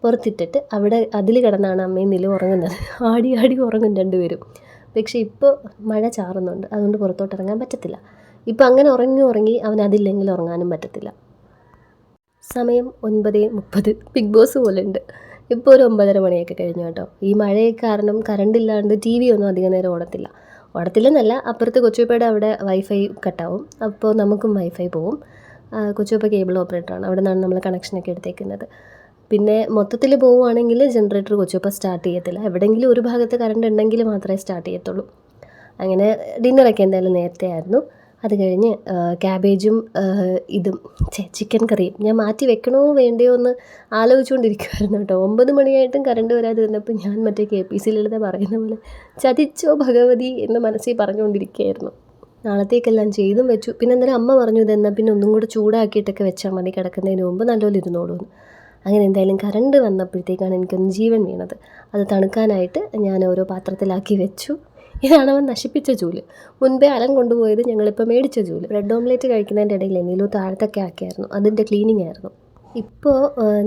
പുറത്തിട്ടിട്ട് അവിടെ അതിൽ കിടന്നാണ് അമ്മയും നിലും ഉറങ്ങുന്നത്. ആടി ഉറങ്ങും രണ്ടുപേരും. പക്ഷേ ഇപ്പോൾ മഴ ചാറുന്നുണ്ട്, അതുകൊണ്ട് പുറത്തോട്ട് ഇറങ്ങാൻ പറ്റത്തില്ല. ഇപ്പോൾ അങ്ങനെ ഉറങ്ങി അവൻ അതില്ലെങ്കിൽ ഉറങ്ങാനും പറ്റത്തില്ല. സമയം 9:30. ബിഗ് ബോസ് പോലെ ഉണ്ട്. ഇപ്പോൾ ഒരു 9:30 മണിയൊക്കെ കഴിഞ്ഞു കേട്ടോ. ഈ മഴയൊക്കെ കാരണം കറണ്ട് ഇല്ലാണ്ട് TV ഒന്നും അധികം നേരം ഓടത്തില്ലെന്നല്ല, അപ്പുറത്ത് കൊച്ചുപ്പയുടെ അവിടെ വൈഫൈ കട്ടാവും, അപ്പോൾ നമുക്കും വൈഫൈ പോവും. കൊച്ചുപ്പ കേബിൾ ഓപ്പറേറ്ററാണ്, അവിടെ നിന്നാണ് നമ്മൾ കണക്ഷനൊക്കെ എടുത്തേക്കുന്നത്. പിന്നെ മൊത്തത്തിൽ പോവുകയാണെങ്കിൽ ജനറേറ്റർ കൊച്ചുപ്പ സ്റ്റാർട്ട് ചെയ്യത്തില്ല. എവിടെയെങ്കിലും ഒരു ഭാഗത്ത് കറണ്ട് ഉണ്ടെങ്കിൽ മാത്രമേ സ്റ്റാർട്ട് ചെയ്യത്തുള്ളൂ. അങ്ങനെ ഡിന്നറൊക്കെ എന്തായാലും നേരത്തെ ആയിരുന്നു. അത് കഴിഞ്ഞ് ക്യാബേജും ഇതും ചിക്കൻ കറിയും ഞാൻ മാറ്റി വെക്കണോ വേണ്ടയോ എന്ന് ആലോചിച്ചുകൊണ്ടിരിക്കുമായിരുന്നു കേട്ടോ. 9 മണിയായിട്ടും കറണ്ട് വരാതിരുന്നപ്പോൾ ഞാൻ മറ്റേ KPC ലളിത പറയുന്ന പോലെ ചതിച്ചോ ഭഗവതി എന്ന് മനസ്സിൽ പറഞ്ഞുകൊണ്ടിരിക്കുകയായിരുന്നു. നാളത്തേക്കെല്ലാം ചെയ്തും വെച്ചു. പിന്നെ അന്നേരം അമ്മ പറഞ്ഞു, ഇതെന്നാൽ പിന്നെ ഒന്നും കൂടെ ചൂടാക്കിയിട്ടൊക്കെ വെച്ചാൽ മതി കിടക്കുന്നതിന് മുമ്പ്, നല്ലപോലെ ഇരുന്നോളൂന്ന്. അങ്ങനെ എന്തായാലും കറണ്ട് വന്നപ്പോഴത്തേക്കാണ് എനിക്കൊന്ന് ജീവൻ വീണത്. അത് തണുക്കാനായിട്ട് ഞാൻ ഓരോ പാത്രത്തിലാക്കി വെച്ചു. ഇതാണ് അവൻ നശിപ്പിച്ച ചൂല്. മുൻപേ അലൻ കൊണ്ടുപോയത് ഞങ്ങളിപ്പോൾ മേടിച്ച ചൂല്. ബ്രെഡ് ഓംലെറ്റ് കഴിക്കുന്നതിൻ്റെ ഇടയിൽ നിലു താഴത്തൊക്കെ ആക്കിയായിരുന്നു, അതിൻ്റെ ക്ലീനിങ് ആയിരുന്നു. ഇപ്പോൾ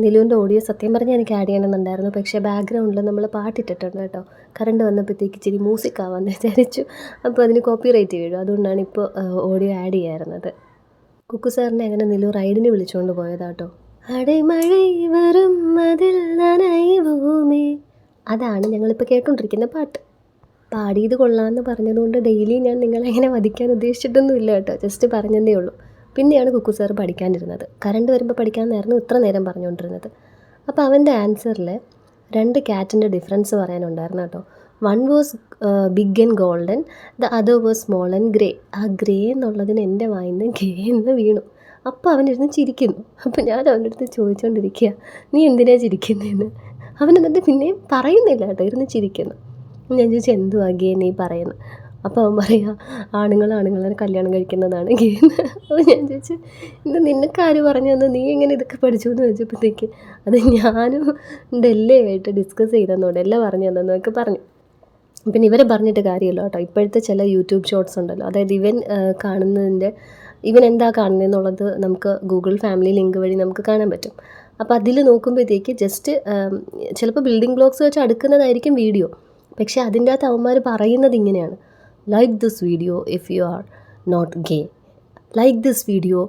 നിലുവിൻ്റെ ഓഡിയോ സത്യം പറഞ്ഞാൽ എനിക്ക് ആഡ് ചെയ്യണമെന്നുണ്ടായിരുന്നു, പക്ഷേ ബാക്ക്ഗ്രൗണ്ടിൽ നമ്മൾ പാട്ടിട്ടിട്ടുണ്ട് കേട്ടോ. കറണ്ട് വന്നപ്പോഴത്തേക്ക് ഇച്ചിരി മ്യൂസിക് ആവാമെന്ന് വിചാരിച്ചു. അപ്പോൾ അതിന് കോപ്പിറൈറ്റ് വീഴും, അതുകൊണ്ടാണ് ഇപ്പോൾ ഓഡിയോ ആഡ് ചെയ്യാറുന്നത്. കുക്കു സാറിനെ അങ്ങനെ നിലു റൈഡിന് വിളിച്ചുകൊണ്ട് പോയതാട്ടോ. അടൈമഴை വരും അതിൽ നനൈവുമേ അതാണ് ഞങ്ങളിപ്പോൾ കേട്ടുകൊണ്ടിരിക്കുന്ന പാട്ട്. പാടിയത് കൊള്ളാമെന്ന് പറഞ്ഞതുകൊണ്ട് ഡെയിലി ഞാൻ നിങ്ങളെ അങ്ങനെ വധിക്കാൻ ഉദ്ദേശിച്ചിട്ടൊന്നുമില്ല കേട്ടോ, ജസ്റ്റ് പറഞ്ഞതേ ഉള്ളൂ. പിന്നെയാണ് കുക്കു സാറ് പഠിക്കാനിരുന്നത്. കറണ്ട് വരുമ്പോൾ പഠിക്കാമെന്നായിരുന്നു ഇത്ര നേരം പറഞ്ഞുകൊണ്ടിരുന്നത്. അപ്പോൾ അവൻ്റെ ആൻസറിൽ 2 ക്യാറ്റിൻ്റെ ഡിഫറൻസ് പറയാനുണ്ടായിരുന്നു കേട്ടോ. One was big and golden, the other was small and grey. ആ ഗ്രേ എന്നുള്ളതിന് എൻ്റെ വായിൽ നിന്ന് ഗേ എന്ന് വീണു. അപ്പോൾ അവനിരുന്ന് ചിരിക്കുന്നു. അപ്പോൾ ഞാൻ അവൻ്റെ അടുത്ത് ചോദിച്ചുകൊണ്ടിരിക്കുക, നീ എന്തിനാണ് ചിരിക്കുന്നതെന്ന്. അവൻ എന്നിട്ട് പിന്നെയും പറയുന്നില്ല കേട്ടോ, ഇരുന്ന് ചിരിക്കുന്നു. ഞാൻ ചോദിച്ചു, എന്തുവാ ഗേ നീ പറയുന്നത്? അപ്പോൾ അവൻ പറയുക, ആണുങ്ങളെ കല്യാണം കഴിക്കുന്നതാണ് ഗേ എന്ന്. അപ്പോൾ ഞാൻ ചോദിച്ചു, ഇത് നിനക്കാര് പറഞ്ഞു തന്നു, നീ എങ്ങനെ ഇതൊക്കെ പഠിച്ചു എന്ന് ചോദിച്ചപ്പോഴത്തേക്ക്, അത് ഞാനും ഡെല്ലയുമായിട്ട് ഡിസ്കസ് ചെയ്തെന്നോ, ഡെല്ല പറഞ്ഞു തന്നെന്നൊക്കെ പറഞ്ഞു. പിന്നെ ഇവരെ പറഞ്ഞിട്ട് കാര്യമല്ലോ കേട്ടോ. ഇപ്പോഴത്തെ ചില യൂട്യൂബ് ഷോർട്സ് ഉണ്ടല്ലോ, അതായത് ഇവൻ എന്താ കാണുന്നതെന്നുള്ളത് നമുക്ക് ഗൂഗിൾ ഫാമിലി ലിങ്ക് വഴി നമുക്ക് കാണാൻ പറ്റും. അപ്പോൾ അതിൽ നോക്കുമ്പോഴത്തേക്ക് ജസ്റ്റ് ചിലപ്പോൾ ബിൽഡിംഗ് ബ്ലോക്സ് വെച്ച് അടുക്കുന്നതായിരിക്കും വീഡിയോ. പക്ഷേ അതിൻ്റെ അകത്ത് അവന്മാർ പറയുന്നത് ഇങ്ങനെയാണ്: like this video if you are not gay, like this video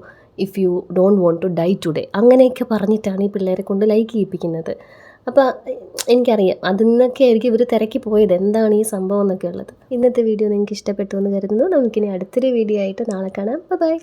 if you don't want to die today. അങ്ങനെയൊക്കെ പറഞ്ഞിട്ടാണ് ഈ പിള്ളേരെ കൊണ്ട് ലൈക്ക് ചെയ്യിപ്പിക്കുന്നത്. അപ്പോൾ എനിക്കറിയാം അതിൽ നിന്നൊക്കെ ആയിരിക്കും ഇവർ തിരക്കി പോയത്, എന്താണ് ഈ സംഭവം എന്നൊക്കെ ഉള്ളത്. ഇന്നത്തെ വീഡിയോ നിങ്ങൾക്ക് ഇഷ്ടപ്പെട്ടു എന്ന് കരുതുന്നു. നമുക്കിനി അടുത്തൊരു വീഡിയോ ആയിട്ട് നാളെ കാണാം. ബൈ.